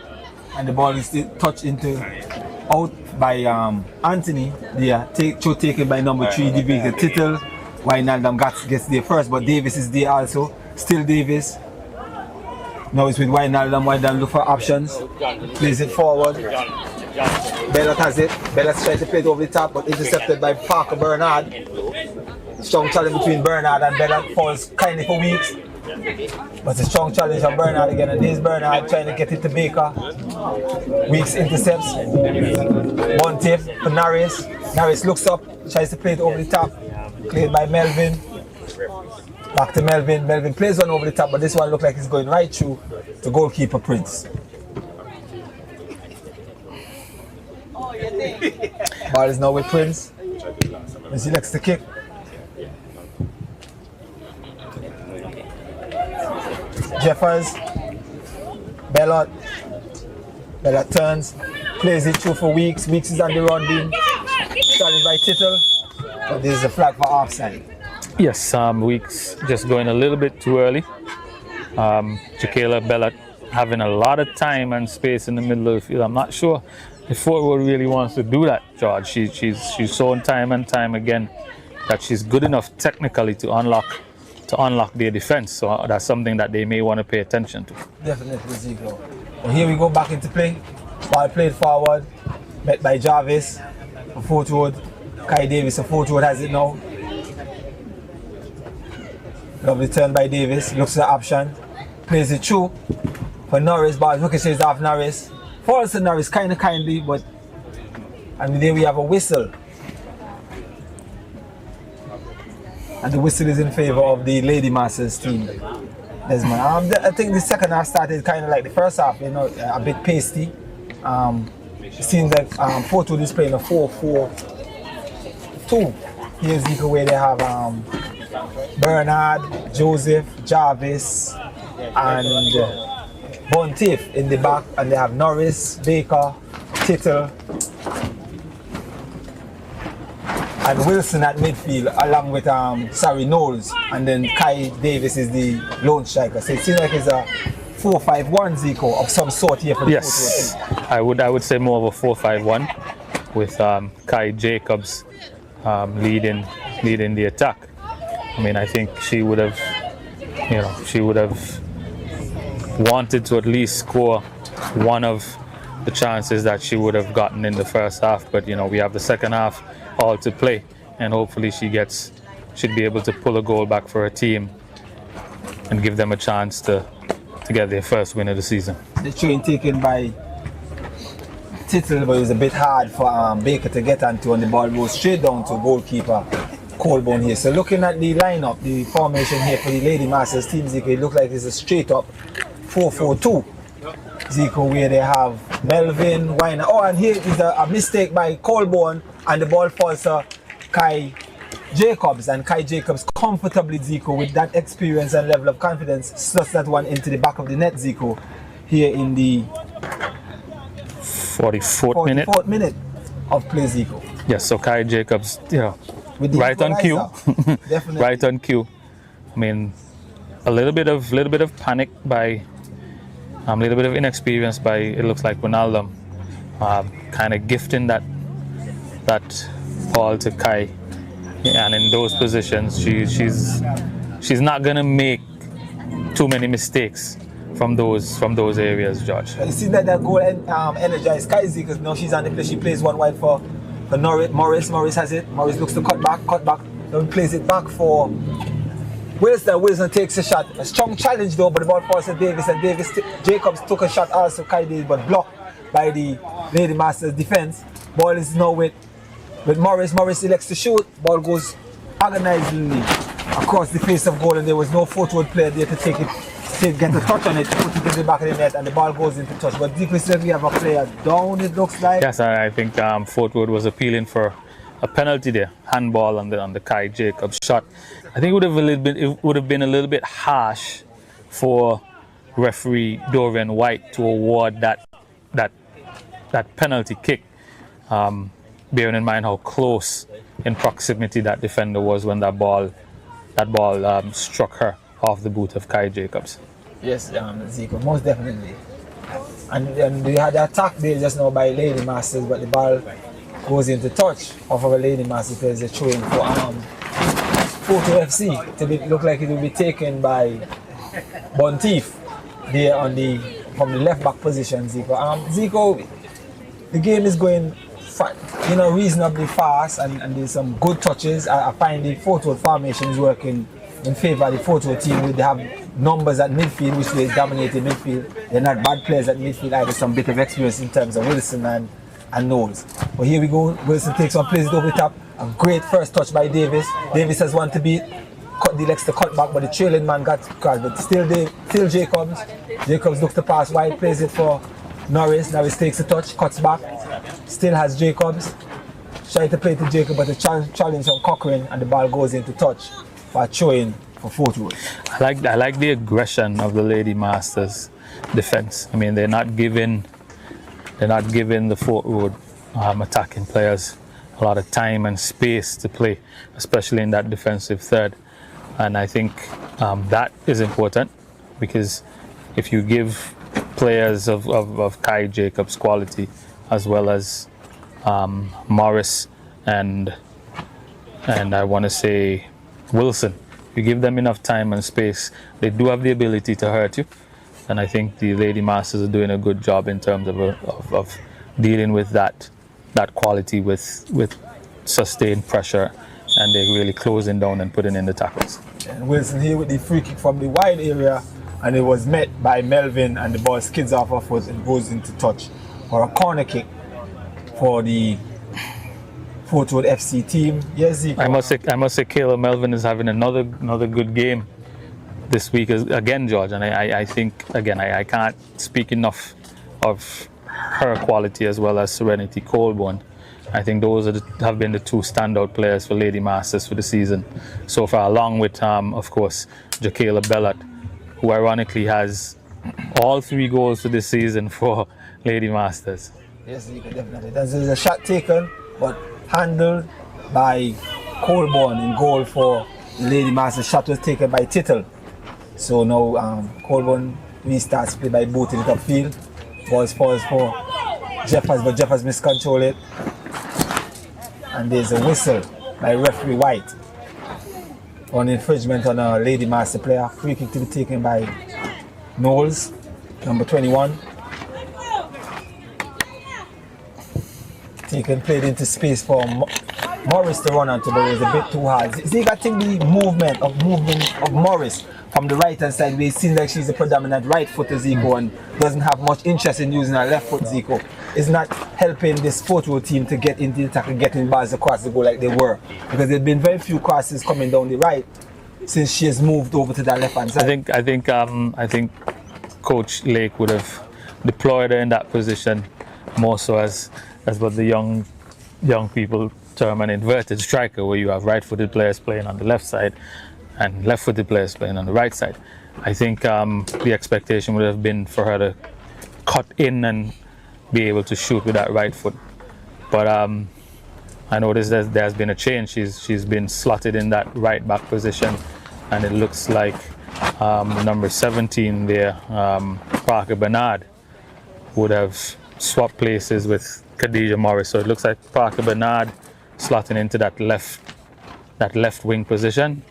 And the ball is still touched out by Anthony there, taken by number 3, the title. Wijnaldum gets there first, but Davis is there also. Still Davis. Now it's with Wijnaldum. Wijnaldum look for options. Plays it forward. Bellot has it. Bellot's trying to play it over the top, but intercepted by Parker Bernard. Strong challenge between Bernard and Bellot, falls kindly for Weeks. But a strong challenge on Bernard again, and there's Bernard trying to get it to Baker. Weeks intercepts. One tip for Norris. Norris looks up, tries to play it over the top. Played by Melvin. Back to Melvin. Melvin plays one over the top, but this one looks like it's going right through to goalkeeper Prince. Ball is now with Prince. As he likes to kick. Jeffers, Bellot turns, plays it through for Weeks. Weeks is on the run, being challenged by Tittle, but this is a flag for offside. Yes, Weeks just going a little bit too early. Jaquela Bellot having a lot of time and space in the middle of the field. I'm not sure if Fort Wood really wants to do that, George. She's shown time and time again that she's good enough technically to unlock their defense, so that's something that they may want to pay attention to. Definitely, Zico. Well, here we go back into play. Ball played forward, met by Jarvis for Fort Wood. Kai Davis for Fort Wood has it now. Lovely turn by Davis, looks at the option, plays it through for Norris. Ball ricochets off Norris. Falls to Norris kindly, but and then we have a whistle. And the whistle is in favor of the Lady Masters team. Desmond. I think the second half started kind of like the first half, you know, a bit pasty. It seems like Fort Wood is playing a 4-4-2. Here's the way they have Bernard, Joseph, Jarvis, and Bontiff in the back, and they have Norris, Baker, Tittle, and Wilson at midfield, along with Knowles, and then Kai Davis is the lone striker. So it seems like it's a 4-5-1 Zico of some sort here for the Yes, I would say more of a 4-5-1 with Kai Jacobs leading the attack. I mean, I think she would have wanted to at least score one of the chances that she would have gotten in the first half, but we have the second half all to play, and hopefully should be able to pull a goal back for her team and give them a chance to get their first win of the season. The train taken by Tittle, but it was a bit hard for Baker to get onto, and the ball goes straight down to goalkeeper Colborne here. So looking at the lineup, the formation here for the Lady Masters team, Zico, it looks like it's a straight up 4-4-2. Zico, where they have Melvin, Weiner. Oh, and here is a mistake by Colborne, and the ball falls to Kai Jacobs, and Kai Jacobs comfortably, Zico, with that experience and level of confidence, slots that one into the back of the net, Zico, here in the 44th minute of play, Zico. Yes, so Kai Jacobs, with the right on cue. Definitely. Right on cue. I mean, a little bit of panic by, a little bit of inexperience by, it looks like, Wijnaldum, kind of gifting that ball to Kai, and in those positions, she's not gonna make too many mistakes from those areas, George. You see that goal energized Kai, because now she's on the play. She plays one wide for Morris. Morris has it. Morris looks to cut back, then plays it back for Wilson. Wilson takes a shot. A strong challenge though, but the ball falls to Davis, and Jacobs took a shot also, Kai Davis, but blocked by the Lady Masters defense. Ball is now with Morris. Morris elects to shoot. Ball goes agonizingly across the face of goal, and there was no Fort Wood player there to take it get a touch on it, put it in the back of the net, and the ball goes into touch. But deep said we have a player down, it looks like. Yes, I think Fort Worth was appealing for a penalty there, handball on the Kai Jacobs shot. I think it would have been a little bit harsh for referee Dorian White to award that penalty kick, bearing in mind how close in proximity that defender was when that ball struck her off the boot of Kai Jacobs. Yes, Zico, most definitely. And we had the attack there just now by Lady Masters, but the ball goes into touch of our Lady Masters players. They're throwing for Photo FC to look like it will be taken by Bonteef there from the left back position, Zico. Zico, the game is going reasonably fast, and there's some good touches. I find the Photo formation is working in favour of the Photo team. They have numbers at midfield, which they dominate in midfield. They're not bad players at midfield either. Some bit of experience in terms of Wilson and Knowles. But here we go. Wilson takes one, plays it over the top. A great first touch by Davis. Davis has one to beat. Cut the legs to cut back, but the trailing man got crossed. But still Jacobs. Jacobs looks to pass wide, plays it for Norris. Norris takes a touch, cuts back. Still has Jacobs. Try to play to Jacob, but the challenge from Cochrane, and the ball goes into touch for throwing for Fort Worth. I like the aggression of the Lady Masters defense. I mean, they're not giving the Fort Worth attacking players a lot of time and space to play, especially in that defensive third. And I think that is important, because if you give players of Kai Jacobs quality, as well as Morris and I want to say Wilson, if you give them enough time and space, they do have the ability to hurt you. And I think the Lady Masters are doing a good job in terms of dealing with that quality with sustained pressure, and they're really closing down and putting in the tackles. And Wilson here with the free kick from the wide area, and it was met by Melvin, and the ball skids off her foot and goes into touch for a corner kick for the Fort Worth FC team. Yes, Zico. I must say Kayla Melvin is having another good game this week again, George, and I think again I can't speak enough of her quality, as well as Serenity Colborne. I think those have been the two standout players for Lady Masters for the season so far, along with of course Jaquela Bellat, who ironically has all 3 goals for this season for Lady Masters. Yes, definitely. There's a shot taken, but handled by Colborne in goal for the Lady Masters. Shot was taken by Tittle. So now Colborne restarts play by booting it upfield. Balls falls for Jeffers, but Jeffers miscontrol it. And there's a whistle by referee White on infringement on a Lady Master player. Free kick to be taken by Knowles, number 21. Played into space for Morris to run onto, but it was a bit too hard. See, I think the movement of Morris from the right hand side, it seems like she's a predominant right footer, Zico, and doesn't have much interest in using her left foot, Zico. It's not helping this Fort Worth team to get into the attack and getting balls across the goal like they were, because there've been very few crosses coming down the right since she has moved over to that left hand side. I think Coach Lake would have deployed her in that position more so as what the young people term an inverted striker, where you have right-footed players playing on the left side and left-footed players playing on the right side. I think the expectation would have been for her to cut in and be able to shoot with that right foot. But I noticed that there's been a change. She's been slotted in that right back position, and it looks like number 17 there, Parker Bernard, would have swapped places with Khadija Morris. So it looks like Parker Bernard slotting into that left wing position,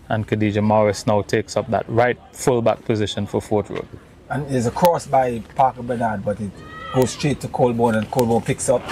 and Khadija Morris now takes up that right full-back position for Fort Worth. And there's a cross by Parker Bernard, but it goes straight to Colborne, and Colborne picks up.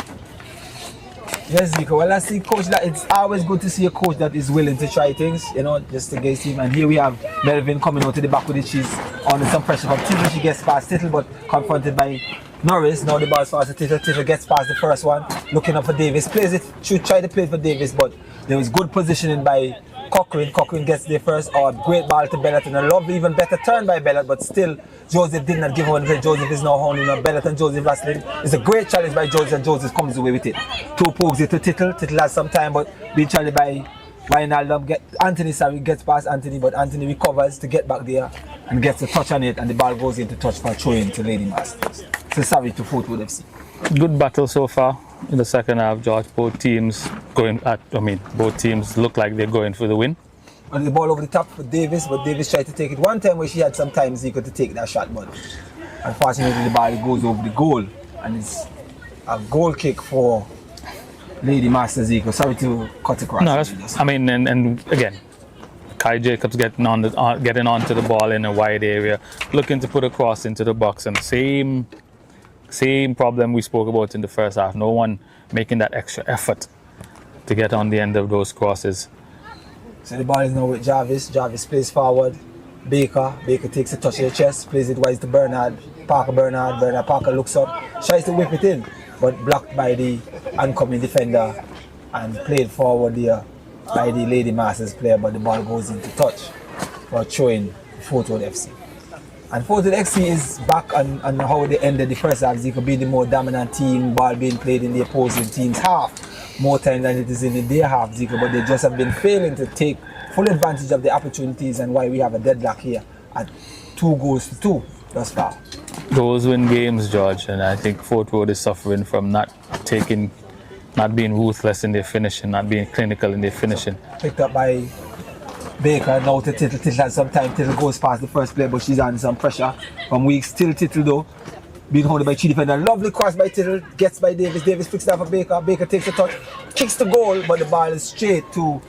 Yes, Zico. Well, I see, coach, that it's always good to see a coach that is willing to try things, just to get his team. And here we have Melvin coming out to the back with it. She's under some pressure from Tittle. She gets past Tittle, but confronted by Norris. Now the ball's past to Tittle. Tittle gets past the first one, looking up for Davis. Plays it, should try to play it for Davis, but there was good positioning by Cochrane gets there first. Great ball to Bellet and a lovely, even better turn by Bellet, but still Joseph did not give away because Joseph is now holding up Bellet and Joseph wrestling. It's a great challenge by Joseph and Joseph comes away with it. Two pokes it to Tittle. Tittle has some time, but being challenged by Wijnaldum. Anthony gets past Anthony, but Anthony recovers to get back there and gets a touch on it, and the ball goes into touch for throwing to Lady Masters. So sorry to Fort Wood FC. Good battle so far in the second half, George. Both teams look like they're going for the win. And the ball over the top for Davis, but Davis tried to take it one time where she had some time Zico to take that shot, but unfortunately the ball goes over the goal, and it's a goal kick for Lady Master Zico. Sorry to cut across. No, and again, Kai Jacobs getting onto the ball in a wide area, looking to put a cross into the box, and same problem we spoke about in the first half. No one making that extra effort to get on the end of those crosses. So the ball is now with Jarvis. Jarvis plays forward. Baker takes a touch of the chest, plays it wise to Bernard Parker looks up, tries to whip it in, but blocked by the oncoming defender and played forward there by the Lady Masters player, but the ball goes into touch for throwing Fort Wood FC. And Fort Wood FC is back on how they ended the first half. Zico being the more dominant team, ball being played in the opposing team's half more time than it is in their half, Zico, but they just have been failing to take full advantage of the opportunities, and why we have a deadlock here at 2-2 thus far. Goals win games, George, and I think Fort Wood is suffering from not being ruthless in their finishing, not being clinical in their finishing. Picked up by Baker, now to Tittle. Tittle has some time. Tittle goes past the first player, but she's under some pressure from weak. Still Tittle though, being holded by 3 defenders. Lovely cross by Tittle, gets by Davis. Davis picks it up for Baker. Baker takes a touch, kicks the goal, but the ball is straight to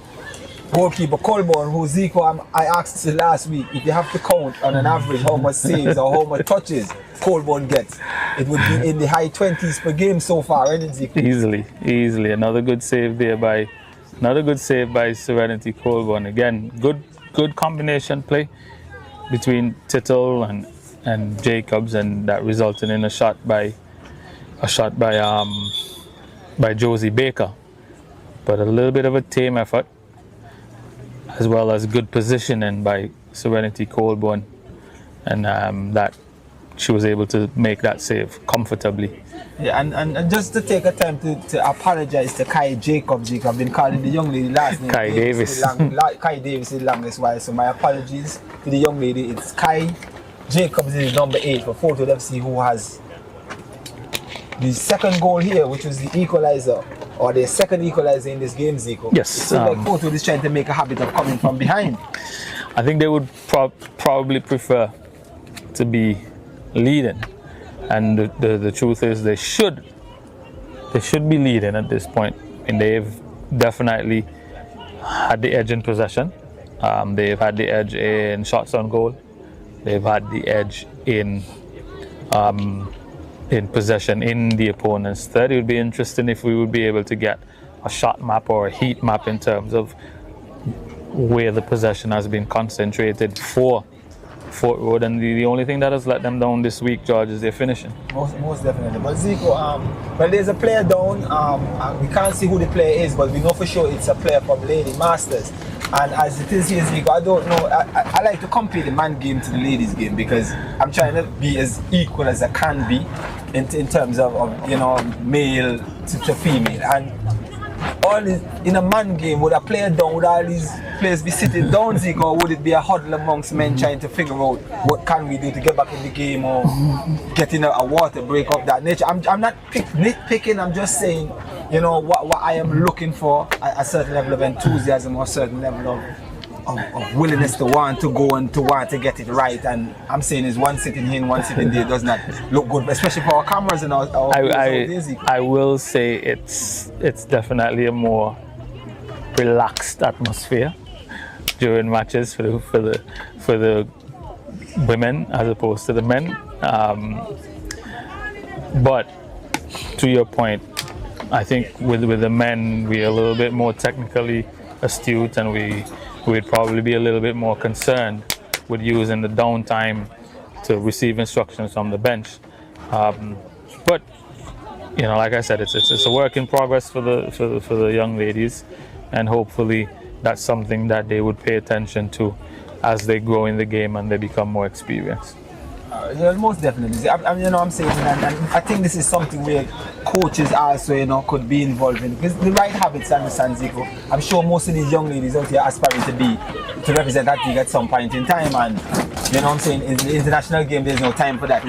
goalkeeper Colborne, who Zico, I asked last week, if you have to count on an average how much saves or how much touches Colborne gets, it would be in the high 20s per game so far, isn't it, Zico? Easily. Another good save by Serenity Colborne. Again, good combination play between Tittle and Jacobs, and that resulted in a shot by Josie Baker. But a little bit of a tame effort, as well as good positioning by Serenity Colborne, and that she was able to make that save comfortably. Yeah, and just to take a time to apologize to Kai Jacobs. I've been calling the young lady last name Kai Davis. Kai Davis is the longest while, so my apologies to the young lady. It's Kai Jacobs is number 8 for Fort Wood FC, who has the second goal here, which was the equalizer, or the second equalizer in this game, Zico. Yes. It seems like Fort Wood is trying to make a habit of coming from behind. I think they would probably prefer to be leading, and the truth is they should be leading at this point, and they've definitely had the edge in possession. They've had the edge in shots on goal. They've had the edge in possession in the opponent's third. It would be interesting if we would be able to get a shot map or a heat map in terms of where the possession has been concentrated for Fort Wood, and the only thing that has let them down this week, George, is their finishing. Most definitely. But Zico, well, there's a player down. We can't see who the player is, but we know for sure it's a player from Lady Masters. And as it is here, Zico, I don't know. I like to compare the man game to the ladies game, because I'm trying to be as equal as I can be in terms of male to female. And all this, in a man game, would a player down, would all these players be sitting down, Zico, or would it be a huddle amongst men trying to figure out what can we do to get back in the game, or getting a water break of that nature? I'm not nitpicking, I'm just saying, what I am looking for, a certain level of enthusiasm or a certain level of willingness to want to go and to want to get it right. And I'm saying is one sitting here and one sitting there does not look good, especially for our cameras and our I will say it's definitely a more relaxed atmosphere during matches for the women as opposed to the men. But to your point, I think with the men we're a little bit more technically astute, and we'd probably be a little bit more concerned with using the downtime to receive instructions from the bench. But like I said, it's a work in progress for the young ladies, and hopefully that's something that they would pay attention to as they grow in the game and they become more experienced. Yeah, most definitely. I'm saying, and I think this is something where coaches also, could be involved in, because the right habits, understand, Zico. I'm sure most of these young ladies out here aspiring to represent that league at some point in time, and I'm saying, in the international game, there's no time for that.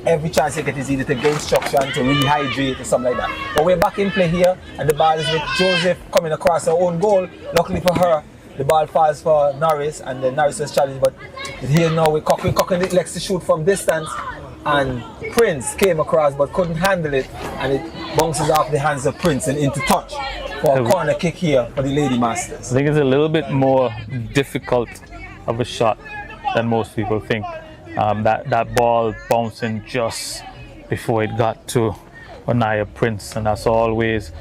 Every chance you get is either to gain instruction, to rehydrate, or something like that. But we're back in play here, and the ball is with Joseph coming across her own goal. Luckily for her, the ball falls for Norris, and then Norris was challenged, but here now with Cochran likes to shoot from distance, and Prince came across but couldn't handle it, and it bounces off the hands of Prince and into touch for a corner kick here for the Lady Masters. I think it's a little bit more difficult of a shot than most people think. That ball bouncing just before it got to Onaya Prince, and that's always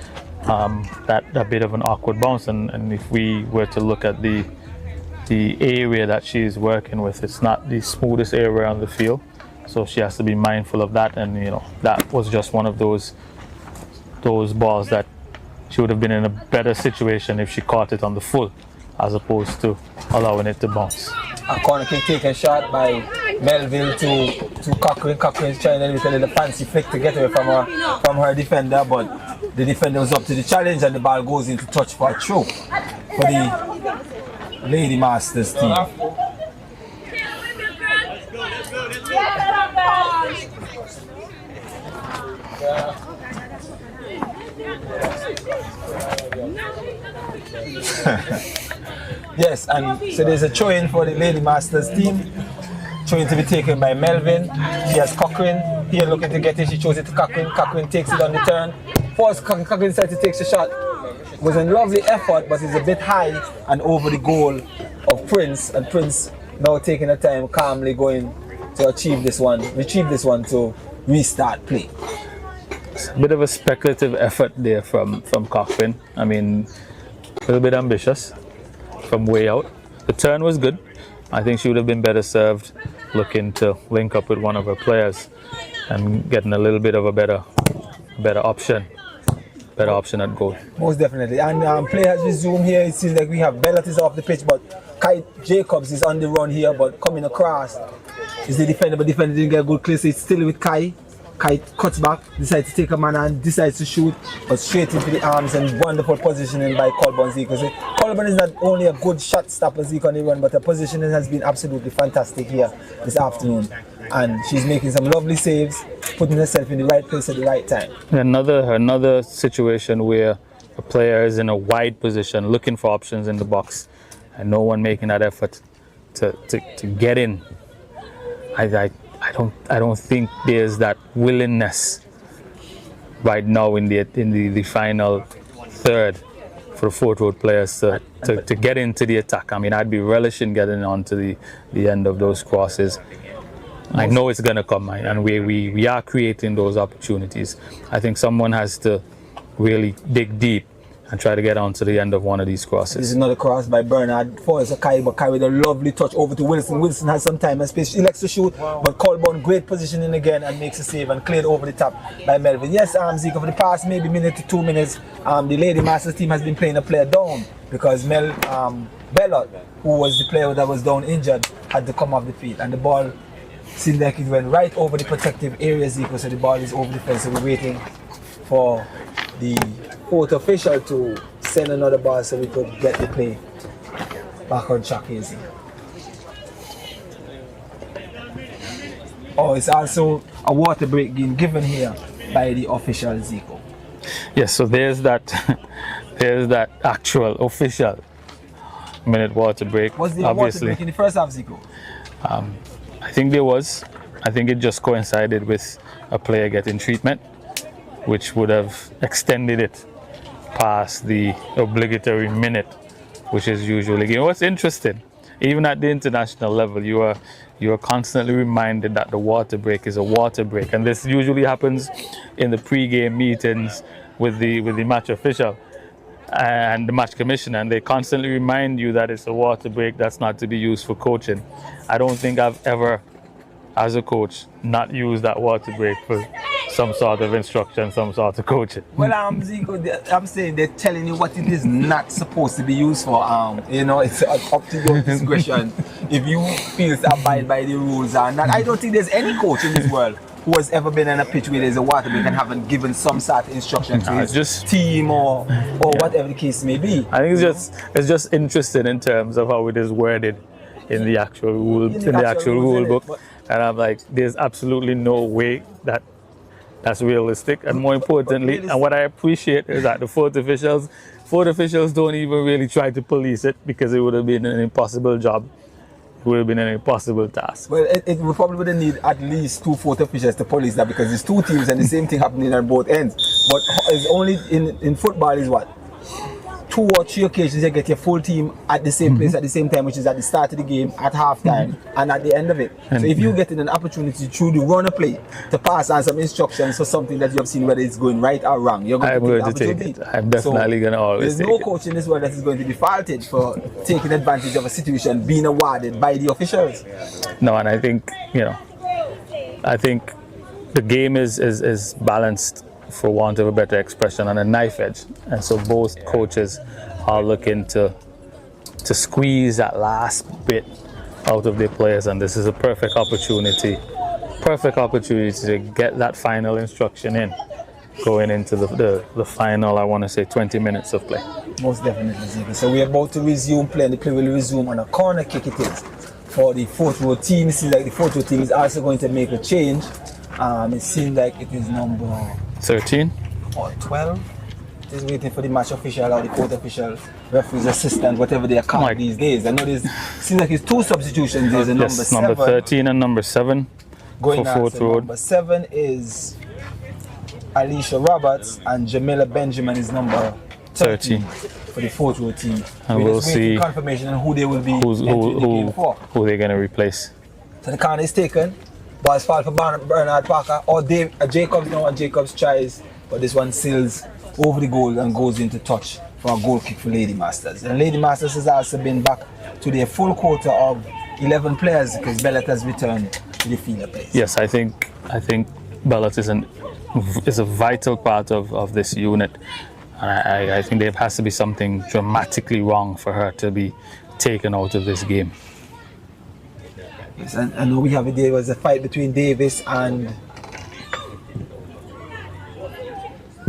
that bit of an awkward bounce, and if we were to look at the area that she's working with, it's not the smoothest area on the field, so she has to be mindful of that, and that was just one of those balls that she would have been in a better situation if she caught it on the full as opposed to allowing it to bounce. A corner kick taken shot by Melville to Cochran. Cochran's trying to do a little fancy flick to get away from her defender, but the defender was up to the challenge, and the ball goes into touch for a throw for the Lady Masters team. Yes, and so there's a throw-in for the Lady Masters team. Throw-in to be taken by Melvin. She has Cochran here looking to get it. She throws it to Cochran. Cochran takes it on the turn. Force Cochran decides to take the shot. It was a lovely effort, but it's a bit high and over the goal of Prince. And Prince now taking the time, calmly going to retrieve this one to restart play. It's a bit of a speculative effort there from Cochran. I mean, a little bit ambitious from way out. The turn was good. I think she would have been better served looking to link up with one of her players and getting a little bit of a better option at goal. Most definitely. And play has resumed here. It seems like we have Bellat is off the pitch, but Kai Jacobs is on the run here, but coming across is the defender, but the defender didn't get a good clear, so it's still with Kai. Kai cuts back, decides to take a man and decides to shoot, but straight into the arms, and wonderful positioning by Colburn Zico. So Colburn is not only a good shot stopper Zico on the run, but her positioning has been absolutely fantastic here this afternoon. And she's making some lovely saves, putting herself in the right place at the right time. Another situation where a player is in a wide position, looking for options in the box, and no one making that effort to get in. I don't think there's that willingness right now in the final third for the Fort Road players to get into the attack. I mean, I'd be relishing getting onto the end of those crosses. I know it's going to come, and we are creating those opportunities. I think someone has to really dig deep and try to get onto the end of one of these crosses. This is another cross by Bernard. Falls a Kai, but Kai with a lovely touch over to Wilson. Wilson has some time and space. He likes to shoot, but Colburn, great positioning again and makes a save and cleared over the top by Melvin. Yes, Zico, for the past maybe minute to 2 minutes, the Lady Masters team has been playing a player down because Bellot, who was the player that was down injured, had to come off the field, and the ball seemed like it went right over the protective area, Zico, so the ball is over the fence. So we're waiting for the fourth official to send another ball so we could get the play back on track easy. Oh, it's also a water break being given here by the official, Zico. Yes, so there's that actual official minute water break. Was there obviously a water break in the first half, Zico? I think there was. I think it just coincided with a player getting treatment, which would have extended it past the obligatory minute, which is usually given. What's interesting, even at the international level, you are constantly reminded that the water break is a water break, and this usually happens in the pre-game meetings with the match official and the match commissioner, and they constantly remind you that it's a water break that's not to be used for coaching. I don't think I've ever, as a coach, not used that water break for some sort of instruction, some sort of coaching. Well, Zico, I'm saying they're telling you what it is not supposed to be used for. It's up to your discretion if you feel to abide by the rules or not. I don't think there's any coach in this world who has ever been on a pitch where there's a water break and haven't given some sort of instruction to his team or whatever the case may be. I think it's just interesting in terms of how it is worded in the actual rule book. And I'm like, there's absolutely no way that's realistic. And more importantly, and what I appreciate is that the fourth officials don't even really try to police it, because it would have been an impossible job. It would have been an impossible task. Well, it would probably need at least 2 fourth officials to police that, because there's 2 teams and the same thing happening on both ends. But it's only in football is what? 2 or 3 occasions you get your full team at the same place at the same time, which is at the start of the game, at half time, and at the end of it. So if you get an opportunity through the runner play to pass on some instructions for something that you have seen, whether it's going right or wrong, you're going to take it. I'm definitely going to always take it. There's no coach in this world that is going to be faulted for taking advantage of a situation being awarded by the officials. No, and I think the game is balanced, for want of a better expression, on a knife edge, and so both coaches are looking to squeeze that last bit out of their players, and this is a perfect opportunity to get that final instruction in, going into the final, I want to say 20 minutes of play. Most definitely, Zika. So we're about to resume play, and the play will resume on a corner kick. It is for the fourth row team. It seems like the fourth row team is also going to make a change. It seems like it is number 13 or 12. It is waiting for the match official or the court official, referee's assistant, whatever they are called these days. I know seems like it's 2 substitutions. There's a number 7. Number 13 and number 7 going for Fourth Road. Number 7 is Alicia Roberts, and Jamila Benjamin is number 13 for the Fourth Row team. And we'll see confirmation on who they will be who they're going to replace. So the corner is taken. Ball's fall for Bernard Parker or Jacobs now, and Jacobs tries, but this one sails over the goal and goes into touch for a goal kick for Lady Masters. And Lady Masters has also been back to their full quota of 11 players, because Bellet has returned to the field of play. Yes, I think Bellet is a vital part of this unit. And I think there has to be something dramatically wrong for her to be taken out of this game. Yes, and I know there was a fight between Davis and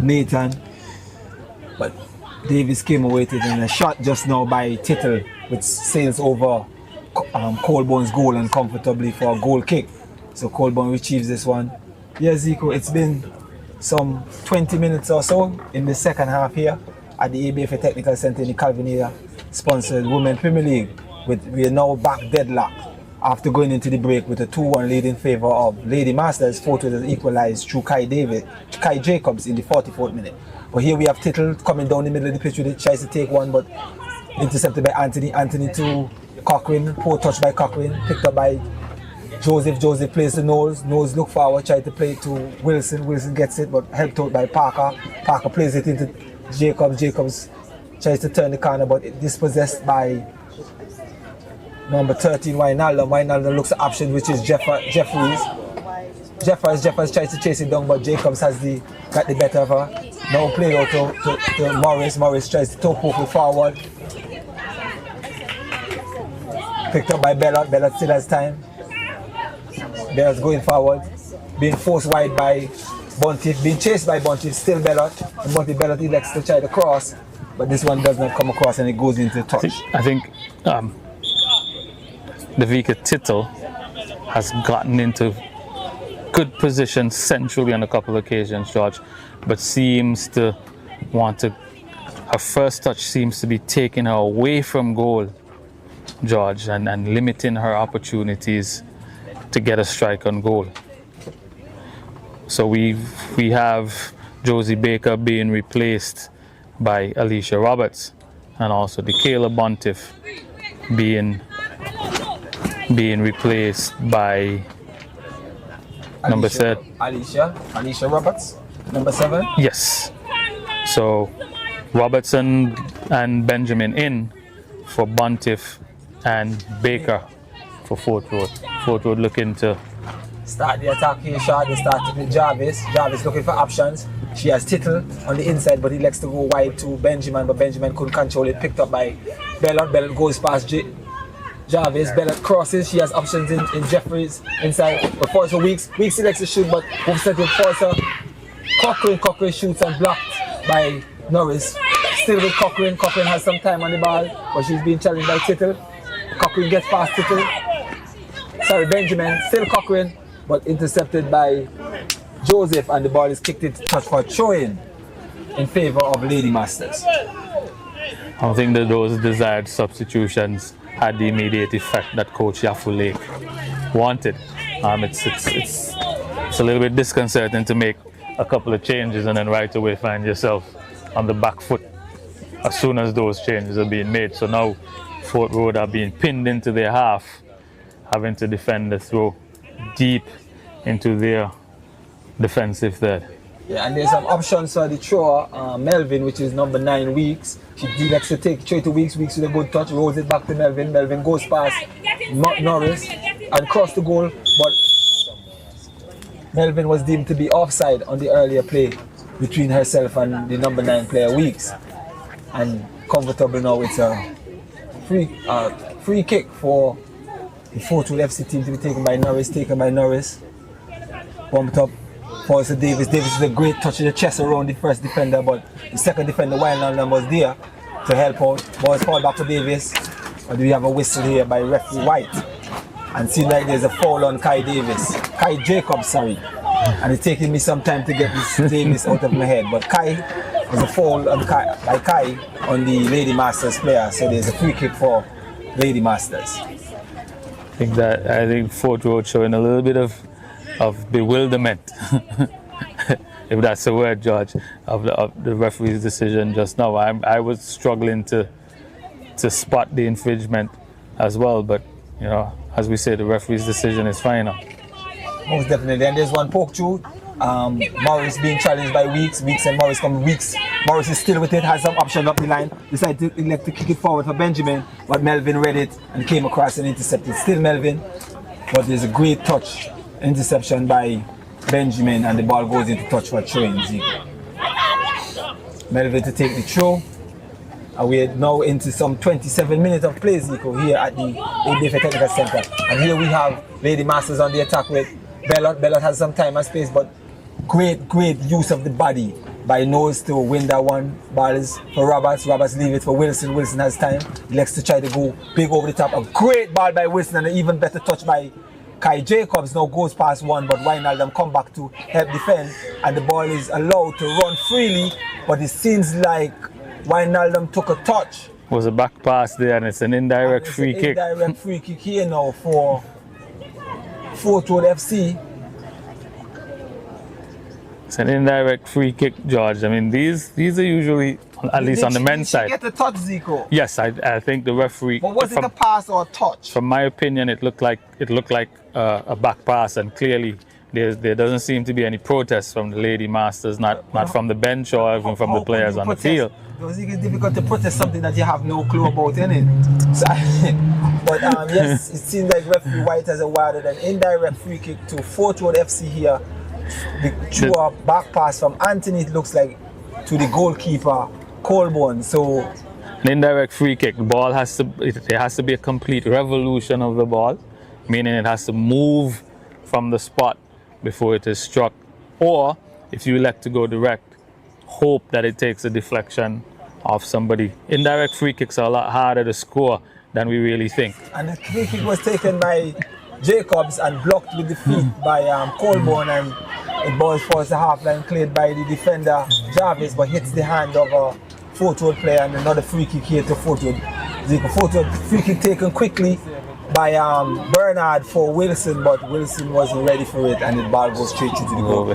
Nathan, but Davis came away with it in a shot just now by Tittle, which sails over Colebourne's goal and comfortably for a goal kick. So Colebourne retrieves this one. Yeah, Zico, it's been some 20 minutes or so in the second half here at the ABFA Technical Centre in the Calvinia sponsored Women Premier League. We are now back deadlocked after going into the break with a 2-1 lead in favour of Lady Masters. Fourth has equalised through Kai Jacobs in the 44th minute. But here we have Tittle coming down the middle of the pitch with it, tries to take one, but intercepted by Anthony. Anthony to Cochrane, poor touch by Cochrane, picked up by Joseph. Joseph plays to Knowles. Knowles look forward, tried to play it to Wilson. Wilson gets it, but helped out by Parker. Parker plays it into Jacobs. Jacobs tries to turn the corner, but it dispossessed by number 13, Wijnaldum. Wijnaldum looks at option, which is Jeffries. Jeffers tries to chase it down, but Jacobs got the better of her. Now played out to Morris. Morris tries to toe poke forward. Picked up by Bellot. Bellot still has time. Bellot's going forward. Being forced wide by Buntiff. Being chased by Buntiff. Still Bellot. And Bellot elects to try to cross, but this one does not come across and it goes into touch. I think Davika Tittle has gotten into good position centrally on a couple of occasions, George, but seems to want to, her first touch seems to be taking her away from goal, George, and limiting her opportunities to get a strike on goal. So we have Josie Baker being replaced by Alicia Roberts, and also Dekayla Buntiff being replaced by number 7. Alicia Roberts, number 7? Yes. So Robertson and Benjamin in for Buntiff and Baker for Fourth Road. Fourth Road looking to start the attack here shot. They started with Jarvis. Jarvis looking for options. She has Tittle on the inside, but he likes to go wide to Benjamin, but Benjamin couldn't control it. Picked up by Bellot. Bellot goes past Jarvis. Bellot crosses. She has options in Jeffries inside. But Forster Weeks selects to shoot, but both set with Forster. Cochrane shoots and blocked by Norris. Still with Cochrane. Cochrane has some time on the ball, but she's being challenged by Tittle. Cochrane gets past Tittle. Sorry, Benjamin. Still Cochrane, but intercepted by Joseph, and the ball is kicked into touch for throw-in in favor of Lady Masters. I don't think that those desired substitutions had the immediate effect that Coach Yafu Lake wanted. It's a little bit disconcerting to make a couple of changes and then right away find yourself on the back foot as soon as those changes are being made. So now Fort Road are being pinned into their half, having to defend the throw deep into their defensive third. Yeah, and there's some options for the thrower, Melvin, which is number 9, Weeks. She likes to take straight to Weeks. Weeks with a good touch, rolls it back to Melvin. Melvin goes past Norris and cross the goal, but Melvin was deemed to be offside on the earlier play between herself and the number 9 player, Weeks. And comfortable now, it's a free kick for the Fort Road FC team to be taken by Norris. Bumped up. Falls to Davis. Davis is a great touch of the chest around the first defender, but the second defender, Wildland, was there to help out. Ball's fall back to Davis. But we have a whistle here by referee White. And seems like there's a foul on Kai Jacobs, sorry. And it's taking me some time to get this Davis out of my head. But Kai, there's a foul on by Kai on the Lady Masters player. So there's a free kick for Lady Masters. I think Fort Road showing a little bit of bewilderment, if that's a word, George, of the referee's decision just now. I was struggling to spot the infringement as well, but you know, as we say, the referee's decision is final. Most definitely. And there's one poke through. Morris being challenged by Weeks and Morris come. Morris is still with it, has some option up the line, decided to elect to kick it forward for Benjamin, but Melvin read it and came across and intercepted. Still Melvin, but there's a great touch. Interception by Benjamin, and the ball goes into touch for throwing. Melvin to take the throw. And we're now into some 27 minutes of play, Zico, here at the ABFA Technical Center. And here we have Lady Masters on the attack with Bellot. Bellot has some time and space, but great use of the body by Nose to win that one. Ball is for Roberts. Roberts leave it for Wilson. Wilson has time. He likes to try to go big over the top. A great ball by Wilson and an even better touch by Kai Jacobs. Now goes past one, but Wijnaldum come back to help defend, and the ball is allowed to run freely, but it seems like Wijnaldum took a touch. It was a back pass there, and it's an indirect free kick. Indirect free kick here now for Fort Road FC. It's an indirect free kick, George. I mean, these are usually, at least on the men's side. Did she get a touch, Zico? Yes, I think the referee. But was it a pass or a touch? From my opinion, it looked like a back pass, and clearly there doesn't seem to be any protest from the Lady Masters, not from the bench or even from the players on the field. It's difficult to protest something that you have no clue about, innit? So, but yes, it seems like referee White has awarded an indirect free kick to Fort Road FC here. Through a back pass from Anthony, it looks like, to the goalkeeper Colborne. So an indirect free kick. The ball there has to be a complete revolution of the ball, meaning it has to move from the spot before it is struck. Or if you elect to go direct, hope that it takes a deflection off somebody. Indirect free kicks are a lot harder to score than we really think. And the free kick was taken by Jacobs and blocked with the feet by Colborne, and the ball falls the half line, cleared by the defender Jarvis, but hits the hand of a Fort Road player, and another free kick here to Fort Road. Fort Road free kick taken quickly by Bernard for Wilson, but Wilson wasn't ready for it, and the ball goes straight into the goal.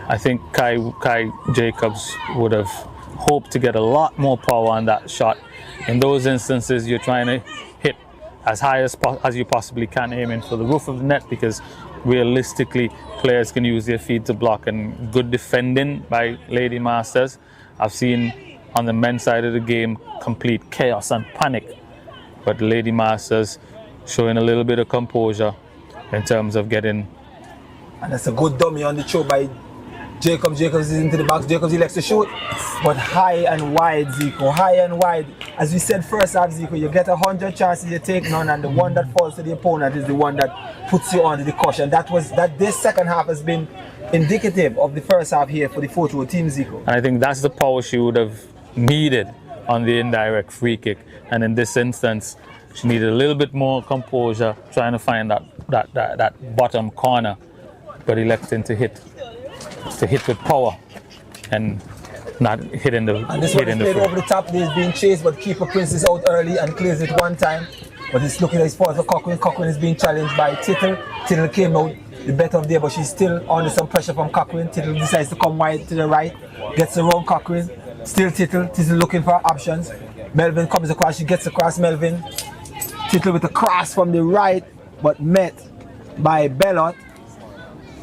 I think Kai Jacobs would have hoped to get a lot more power on that shot. In those instances, you're trying to hit as high as you possibly can, aiming for the roof of the net, because realistically players can use their feet to block, and good defending by Lady Masters. I've seen on the men's side of the game complete chaos and panic, but the Lady Masters showing a little bit of composure in terms of getting And that's a good dummy on the throw by Jacobs. Jacobs is into the box. Jacobs, he likes to shoot, but high and wide, Zico. High and wide. As we said first half, Zico, you get 100 chances, you take none, and the one that falls to the opponent is the one that puts you under the caution. This second half has been indicative of the first half here for the Fort Road team, Zico. And I think that's the power she would have needed on the indirect free kick. And in this instance, she needed a little bit more composure, trying to find that bottom corner, but electing to hit with power and not hitting the And this one is played over the top. He's being chased, but keeper Prince is out early and clears it one time. But it's looking like it's for Cochrane. Cochrane is being challenged by Tittle. Tittle came out the better of there, but she's still under some pressure from Cochrane. Tittle decides to come wide to the right, gets around Cochrane. Still Tittle. Tittle looking for options. Melvin comes across. She gets across Melvin. Tittle with a cross from the right, but met by Bellot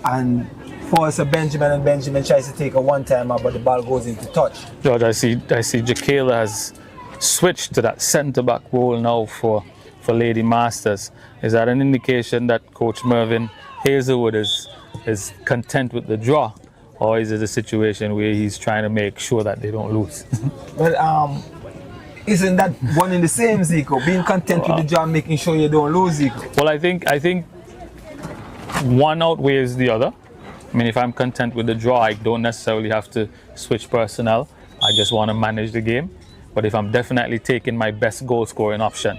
and falls to Benjamin, and Benjamin tries to take a one-timer, but the ball goes into touch. George, I see Jaquela has switched to that centre-back role now for Lady Masters. Is that an indication that Coach Mervyn Hazelwood is content with the draw, or is it a situation where he's trying to make sure that they don't lose? Well, isn't that one in the same, Zico? Being content with the draw, making sure you don't lose, Zico. Well, I think one outweighs the other. I mean, if I'm content with the draw, I don't necessarily have to switch personnel. I just want to manage the game. But if I'm definitely taking my best goal scoring option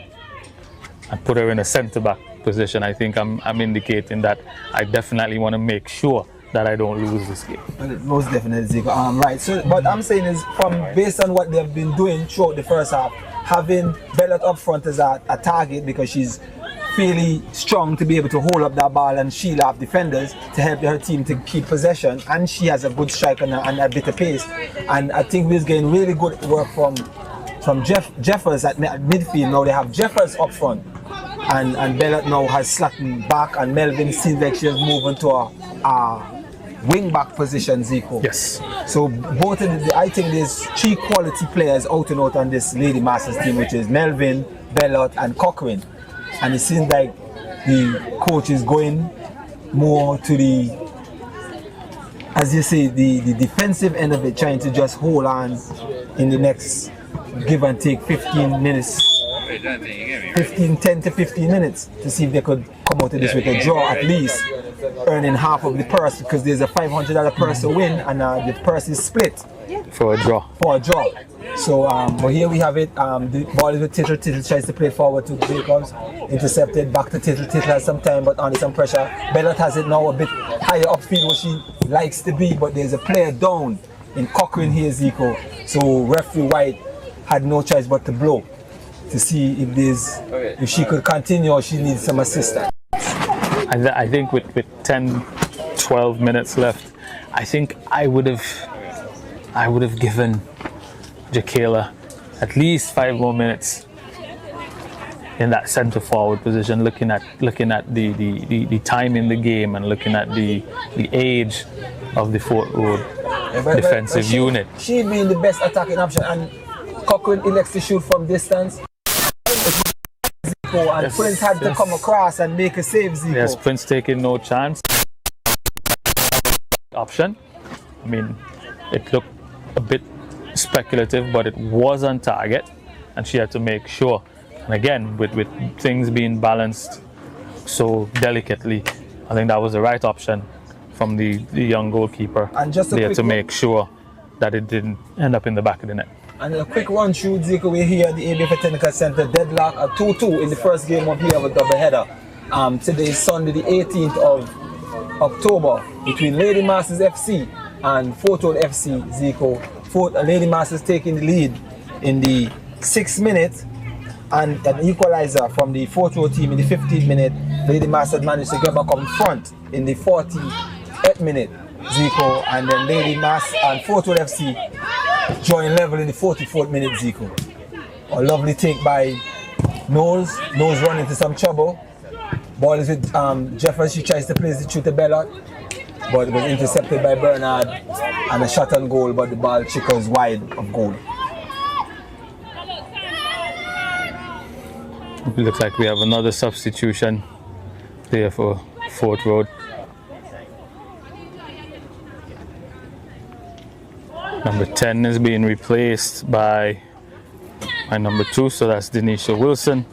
and put her in a centre-back position, I think I'm indicating that I definitely want to make sure that I don't lose this game. Well, most definitely, Zico. Right. So, what I'm saying is, based on what they've been doing throughout the first half, having Bellot up front as a target because she's fairly strong to be able to hold up that ball and shield off defenders to help her team to keep possession, and she has a good strike and a bit of pace. And I think we're getting really good work from Jeffers at midfield. Now they have Jeffers up front, and Bellot now has slotting back, and Melvin seems like she's moving to a wing back position, Zico. Yes. So both of I think there's three quality players out and out on this Lady Masters team, which is Melvin, Bellot, and Cochrane. And it seems like the coach is going more to the, as you say, the defensive end of it, trying to just hold on in the next give and take 15 minutes, 10 to 15 minutes to see if they could come out of this with a draw at least, earning half of the purse, because there's a $500 purse to win, and the purse is split For a draw. So, but here we have it. The ball is with Tittle. Tittle tries to play forward to Jacobs. Intercepted. Back to Tittle. Tittle has some time, but under some pressure. Bellot has it now a bit higher upfield where she likes to be, but there's a player down in Cochrane here, Zico. So referee White had no choice but to blow to see if she could continue or she needs some assistance. I think with 10, 12 minutes left, I think I would have given Jaquela at least 5 more minutes in that centre forward position, looking at the time in the game and looking at the age of the Fort Road defensive unit. She being the best attacking option, and Cochrane elects to shoot from distance. And yes, Prince had to come across and make a save, Zico. Yes, Prince taking no chance. Option. I mean, it looked a bit speculative, but it was on target, and she had to make sure. And again, with things being balanced so delicately, I think that was the right option from the young goalkeeper. And just they had to make sure that it didn't end up in the back of the net. And a quick run through, Zico, we're here at the ABFA Technical Center, deadlock at 2-2 in the first game of here of a doubleheader. Today is Sunday the 18th of October between Lady Masters FC and Fort Road FC, Zico. Lady Masters taking the lead in the 6th minute, and an equalizer from the Fort Road team in the 15th minute. Lady Masters managed to get back up front in the 48th minute, Zico, and then Lady Masters and Fort Road FC join level in the 44th minute, Zico. A lovely take by Knowles. Knowles run into some trouble. Ball is with Jeffers. She tries to place the through to Bellot, but it was intercepted by Bernard, and a shot on goal, but the ball trickles wide of goal. It looks like we have another substitution there for Fort Road. Number 10 is being replaced by my number 2, so that's Denisha Wilson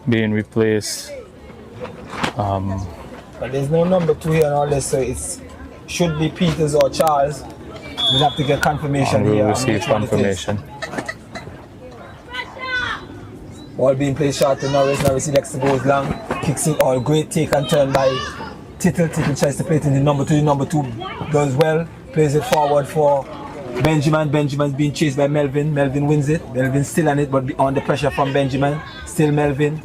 being replaced. But there's no number 2 here and all this, so it should be Peters or Charles. We'll have to get confirmation We'll here. receive confirmation. Ball being played short to Norris. Norris elects to go long. Kicks it all. Great take and turn by Tittle. Tittle tries to play it in the number 2. The number 2 does well. Plays it forward for Benjamin. Benjamin's being chased by Melvin. Melvin wins it. Melvin's still on it, but under pressure from Benjamin. Still Melvin.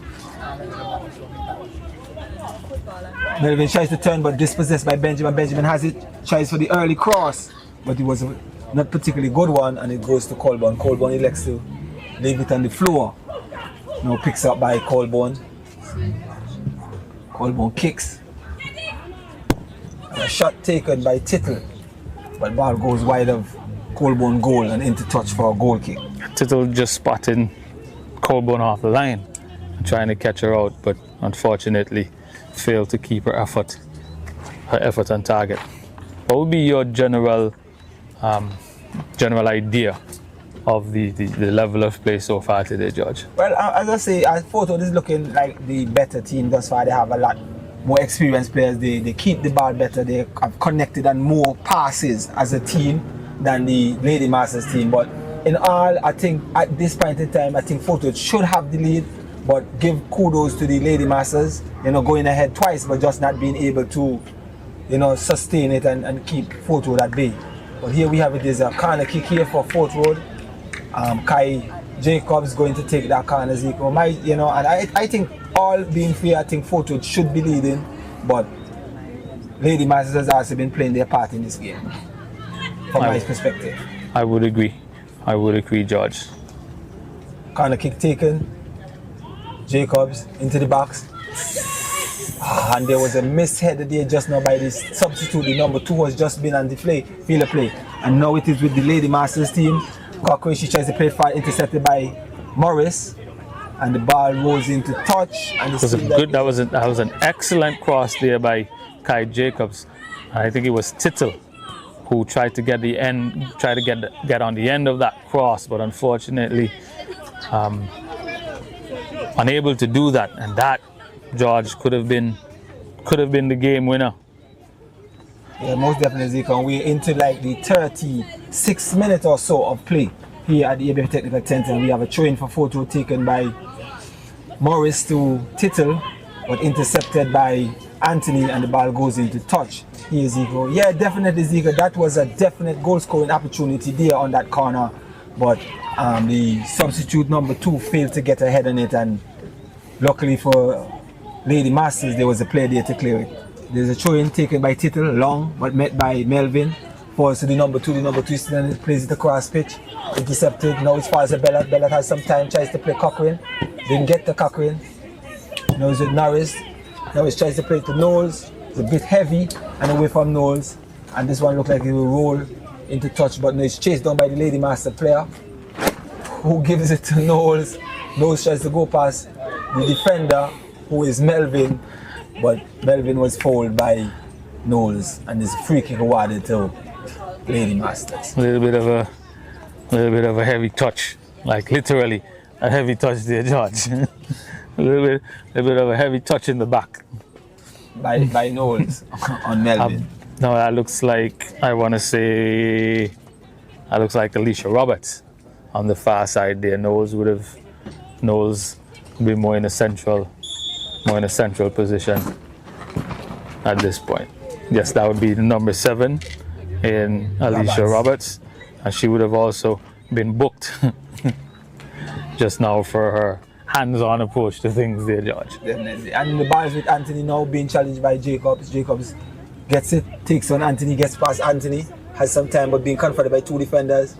Melvin tries to turn, but dispossessed by Benjamin. Benjamin has it. Tries for the early cross, but it was a not particularly good one, and it goes to Colburn. Colburn elects to leave it on the floor. Now picks up by Colburn. Colburn kicks. And a shot taken by Tittle, but ball goes wide of Colburn goal and into touch for a goal kick. Tittle just spotting Colburn off the line, trying to catch her out, but unfortunately failed to keep her effort on target. What would be your general idea of the level of play so far today, George? Well, as I say, as Photo is looking like the better team thus far. They have a lot more experienced players. They keep the ball better. They have connected on more passes as a team than the Lady Masters team. But in all, I think at this point in time, I think Photo should have the lead. But give kudos to the Lady Masters, going ahead twice, but just not being able to, sustain it and keep Fort Road at bay. But here we have it. There's a corner kick here for Fort Road. Kai Jacobs going to take that corner, Zico. And I think all being fair, I think Fort Road should be leading, but Lady Masters has also been playing their part in this game, from my perspective. I would agree. George. Corner kick taken. Jacobs into the box. And there was a mishead there just now by this substitute. The number 2 was just been on the field of play. And now it is with the Lady Masters team. Cochrane, she tries to play far, intercepted by Morris. And the ball rolls into touch. And that was an excellent cross there by Kai Jacobs. I think it was Tittle who tried to get get on the end of that cross, but unfortunately unable to do that, and that, George, could have been the game winner. Yeah, most definitely. We're into like the 36 minutes or so of play here at the ABFA Technical Center. We have a throw-in for photo taken by Morris to Tittle, but intercepted by Anthony, and the ball goes into touch. Here, Zico. Yeah, definitely, Zico. That was a definite goal-scoring opportunity there on that corner, but the substitute number 2 failed to get ahead on it, and luckily for Lady Masters, there was a player there to clear it. There's a throw-in taken by Tittle, long, but met by Melvin. Falls to the number 2. The number 2 still plays it across pitch. Intercepted. Now it's falls to Bellat. Bellat has some time, tries to play Cochrane. Didn't get to Cochrane. Now it's with Norris. Now he tries to play it to Knowles. It's a bit heavy and away from Knowles. And this one looked like it will roll into touch, but no, it's chased down by the Lady Master player, who gives it to Knowles. Knowles tries to go past the defender, who is Melvin, but Melvin was fouled by Knowles, and this free kick awarded to Lady Masters. A little bit of a heavy touch, like literally a heavy touch there, George. a little bit of a heavy touch in the back by Knowles on Melvin. No, that looks like, I want to say, that looks like Alicia Roberts on the far side there. Knowles would be more in a central position at this point. Yes, that would be the number 7 in Alicia Roberts, and she would have also been booked just now for her hands-on approach to things there, George. Definitely. And the ball is with Anthony now being challenged by Jacobs. Jacobs gets it, takes on Anthony, gets past Anthony, has some time but being confronted by 2 defenders.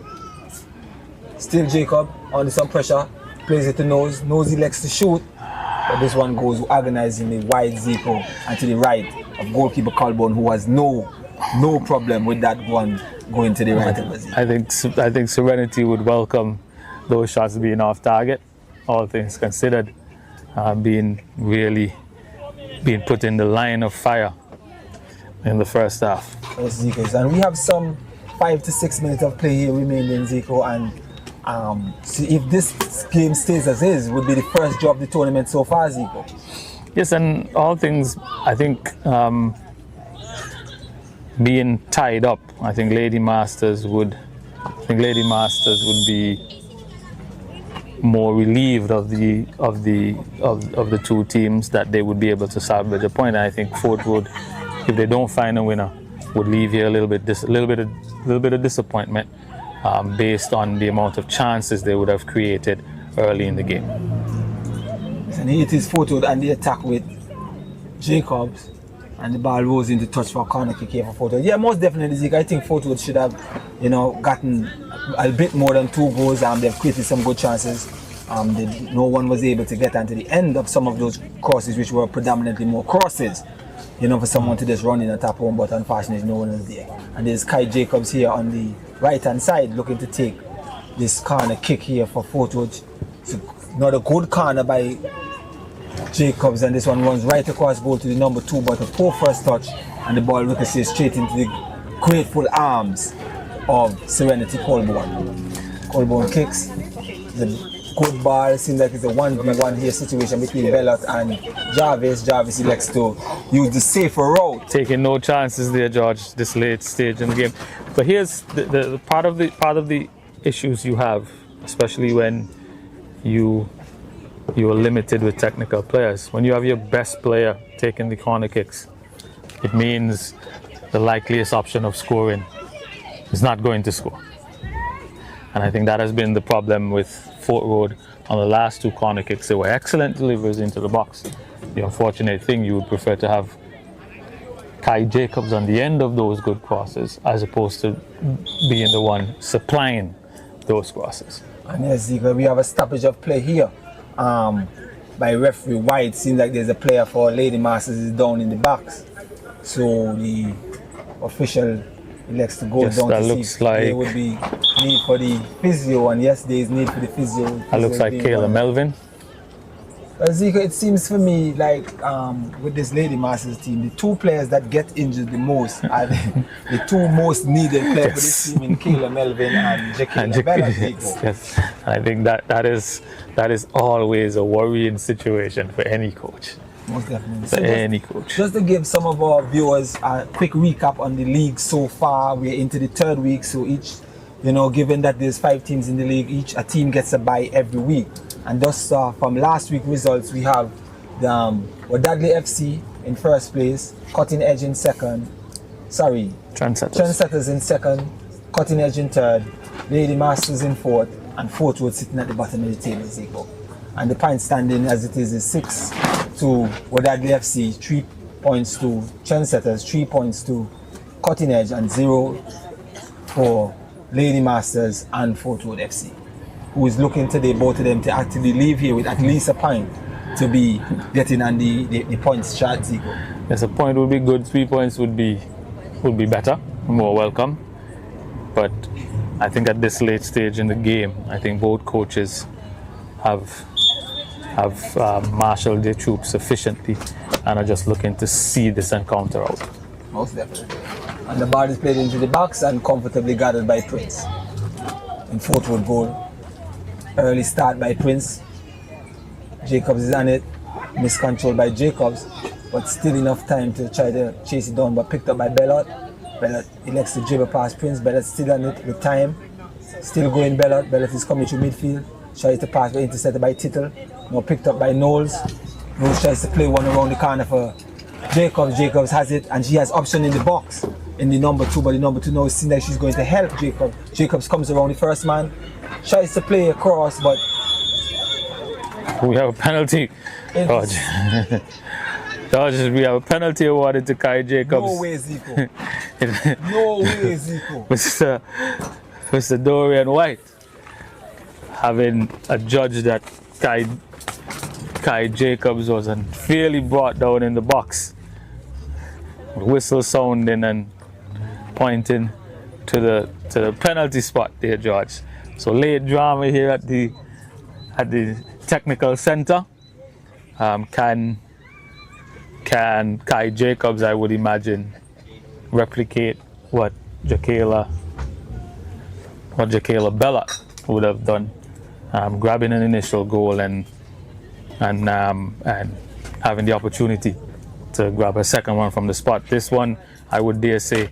Still Jacob under some pressure, plays it to Nose. Nose elects to shoot, but this one goes agonizingly wide, Zico, and to the right of goalkeeper Colburn, who has no problem with that one going to the right of Zico. I think Serenity would welcome those shots being off target, all things considered, being put in the line of fire in the first half. Yes, Zico. And we have some 5 to 6 minutes of play here remaining, Zico, and see if this game stays as is, would be the first draw of the tournament so far, Zico. Yes, and all things, I think, being tied up, I think Lady Masters would be more relieved of the two teams, that they would be able to salvage a point. And I think Fort Road, if they don't find a winner, would leave here a little bit of disappointment, based on the amount of chances they would have created early in the game. And here it is Fort Road and the attack with Jacobs, and the ball rolls into touch for a corner kick here for Fort Road. Yeah, most definitely, Zeke. I think Fort Road should have, gotten a bit more than 2 goals. They've created some good chances. No one was able to get onto the end of some of those crosses, which were predominantly more crosses, for someone to just run in and tap home, but unfortunately no one was there. And there's Kai Jacobs here on the right-hand side looking to take this corner kick here for Fort Road. So not a good corner by Jacobs, and this one runs right across goal to the number 2, but a poor first touch, and the ball ricochets straight into the grateful arms of Serenity Colborne. Colborne kicks. The good ball. Seems like it's a 1v1 here situation between Bellot and Jarvis. Jarvis elects to use the safer route. Taking no chances there, George, this late stage in the game. But here's the part of the issues you have, especially when you are limited with technical players. When you have your best player taking the corner kicks, it means the likeliest option of scoring is not going to score. And I think that has been the problem with Fort Road on the last 2 corner kicks. They were excellent deliveries into the box. The unfortunate thing, you would prefer to have Kai Jacobs on the end of those good crosses as opposed to being the one supplying those crosses. And yes, Zico, we have a stoppage of play here. By referee White. Seems like there's a player for Lady Masters is down in the box, so the official elects to go down to see if there would be need for the physio, and yes, there is need for the physio. That looks like Kayla Melvin. Zico, it seems for me like with this Lady Masters team, the 2 players that get injured the most are the 2 most needed players for this team, in Kayla Melvin and Jackie Bellot. Yes. I think that is always a worrying situation for any coach. Most definitely. For any coach. Just to give some of our viewers a quick recap on the league so far, we're into the 3rd week, so each, given that there's 5 teams in the league, a team gets a bye every week. And thus, from last week's results, we have the Wadadley FC in 1st place, Cutting Edge in 2nd, Trendsetters in 2nd, Cutting Edge in 3rd, Lady Masters in 4th, and Fort Road sitting at the bottom of the table, Zico. And the point standing as it is 6 to Wadadley FC, 3 points to Trendsetters, 3 points to Cutting Edge, and 0 for Lady Masters and Fort Road FC, who is looking today, both of them, to actually leave here with at least a point to be getting on the points chart, Zico. Yes, a point would be good. 3 points would be better, more welcome. But I think at this late stage in the game, I think both coaches have marshaled their troops sufficiently and are just looking to see this encounter out. Most definitely. And the ball is played into the box and comfortably guarded by Prince. In Fort Road goal. Early start by Prince. Jacobs is on it. Miscontrolled by Jacobs, but still enough time to try to chase it down, but picked up by Bellot. Bellot elects to dribble past Prince. Bellot still on it with time. Still going Bellot. Bellot is coming through midfield. Tries to pass, but intercepted by Tittle. Now picked up by Knowles. Knowles tries to play one around the corner for Jacobs. Jacobs has it, and she has option in the box in the number 2, but the number 2 now seems like she's going to help Jacobs. Jacobs comes around the first man, tries to play across, but we have a penalty. George, we have a penalty awarded to Kai Jacobs. No way, Zico. No way, Zico. Mr. Dorian White having adjudged that Kai Jacobs was unfairly brought down in the box. Whistle sounding and pointing to the penalty spot there, George. So late drama here at the technical center. Can Kai Jacobs, I would imagine, replicate what Jacayla what Jaquela Bella would have done, grabbing an initial goal and having the opportunity to grab a second one from the spot. This one, I would dare say,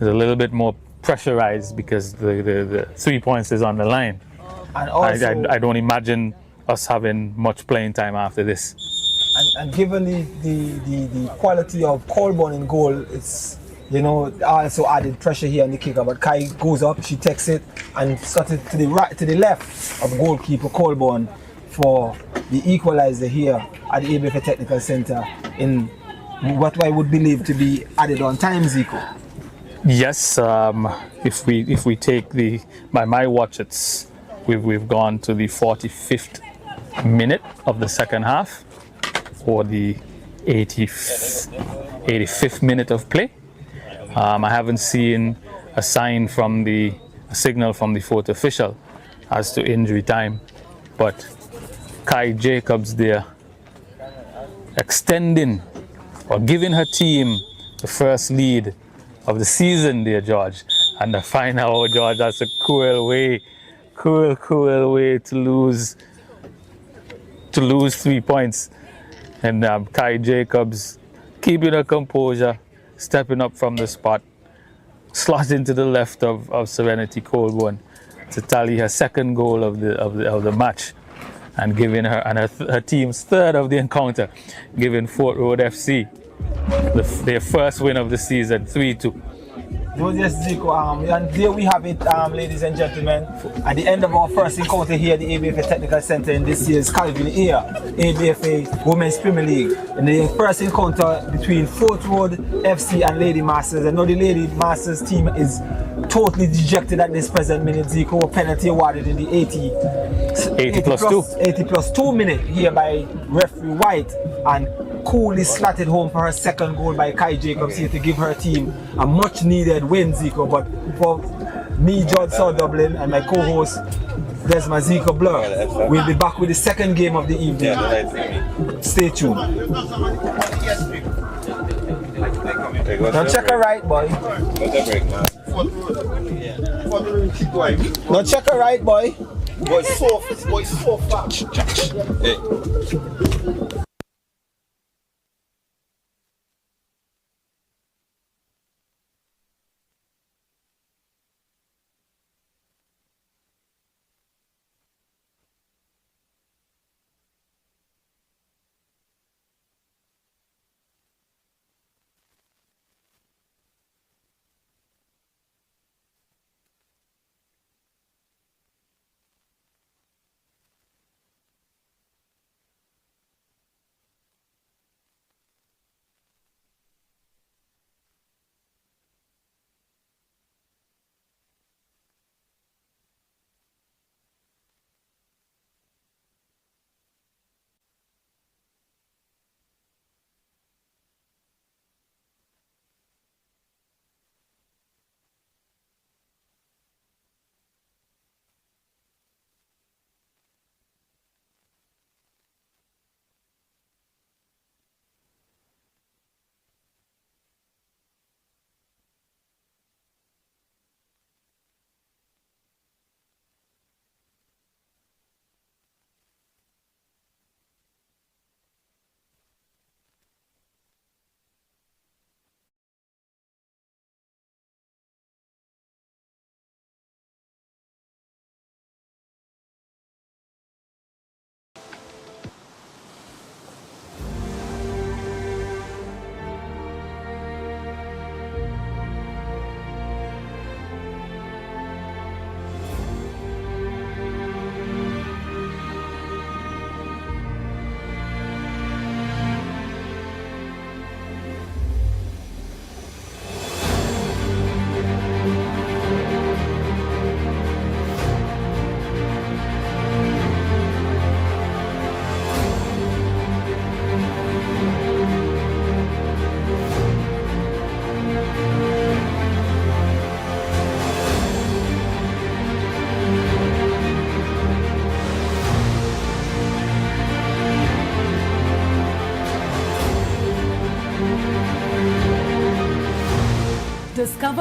is a little bit more pressurized because the 3 points is on the line. And also, I don't imagine us having much playing time after this. and given the quality of Colborne in goal, it's, you know, also added pressure here on the kicker. But Kai goes up, she takes it and started to the right, to the left of goalkeeper Colborne for the equalizer here at the ABFA Technical Center in what I would believe to be added on time, Zico. Yes, if we take by my watch, we've gone to the 45th minute of the second half, or the 85th minute of play. I haven't seen a signal from the fourth official as to injury time, but Kai Jacobs there extending or giving her team the first lead of the season there, George. And the final, oh George, that's a cruel way to lose 3 points. And Kai Jacobs keeping her composure, stepping up from the spot, slotting to the left of Serenity Colborne to tally her second goal of the match, and giving her team's third of the encounter, giving Fort Road FC their first win of the season, 3-2. Yes, Zico, and there we have it, ladies and gentlemen. At the end of our first encounter here at the ABFA Technical Center in this year's Calvin Air ABFA Women's Premier League. And the first encounter between Fort Road FC and Lady Masters. I know the Lady Masters team is totally dejected at this present minute, Zico. A penalty awarded in the 80 plus 2 minute here by referee White, and coolly slotted home for her second goal by Kai Jacobs here to give her team a much needed win, Zico. But for me, George Saw Dublin, and my co-host Desma Zico Blur, we'll be back with the second game of the evening. Stay tuned. Now check her right, boy. Now check her right, boy. Boy, so fat. Hey.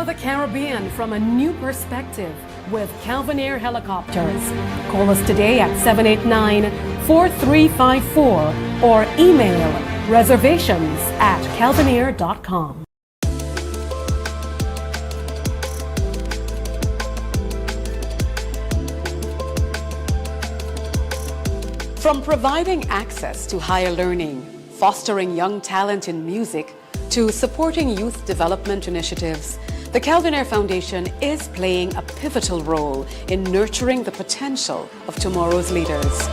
Discover the Caribbean from a new perspective with Calvin Air Helicopters. Call us today at 789-4354 or email reservations@calvinair.com. From providing access to higher learning, fostering young talent in music, to supporting youth development initiatives, the Calvin Air Foundation is playing a pivotal role in nurturing the potential of tomorrow's leaders.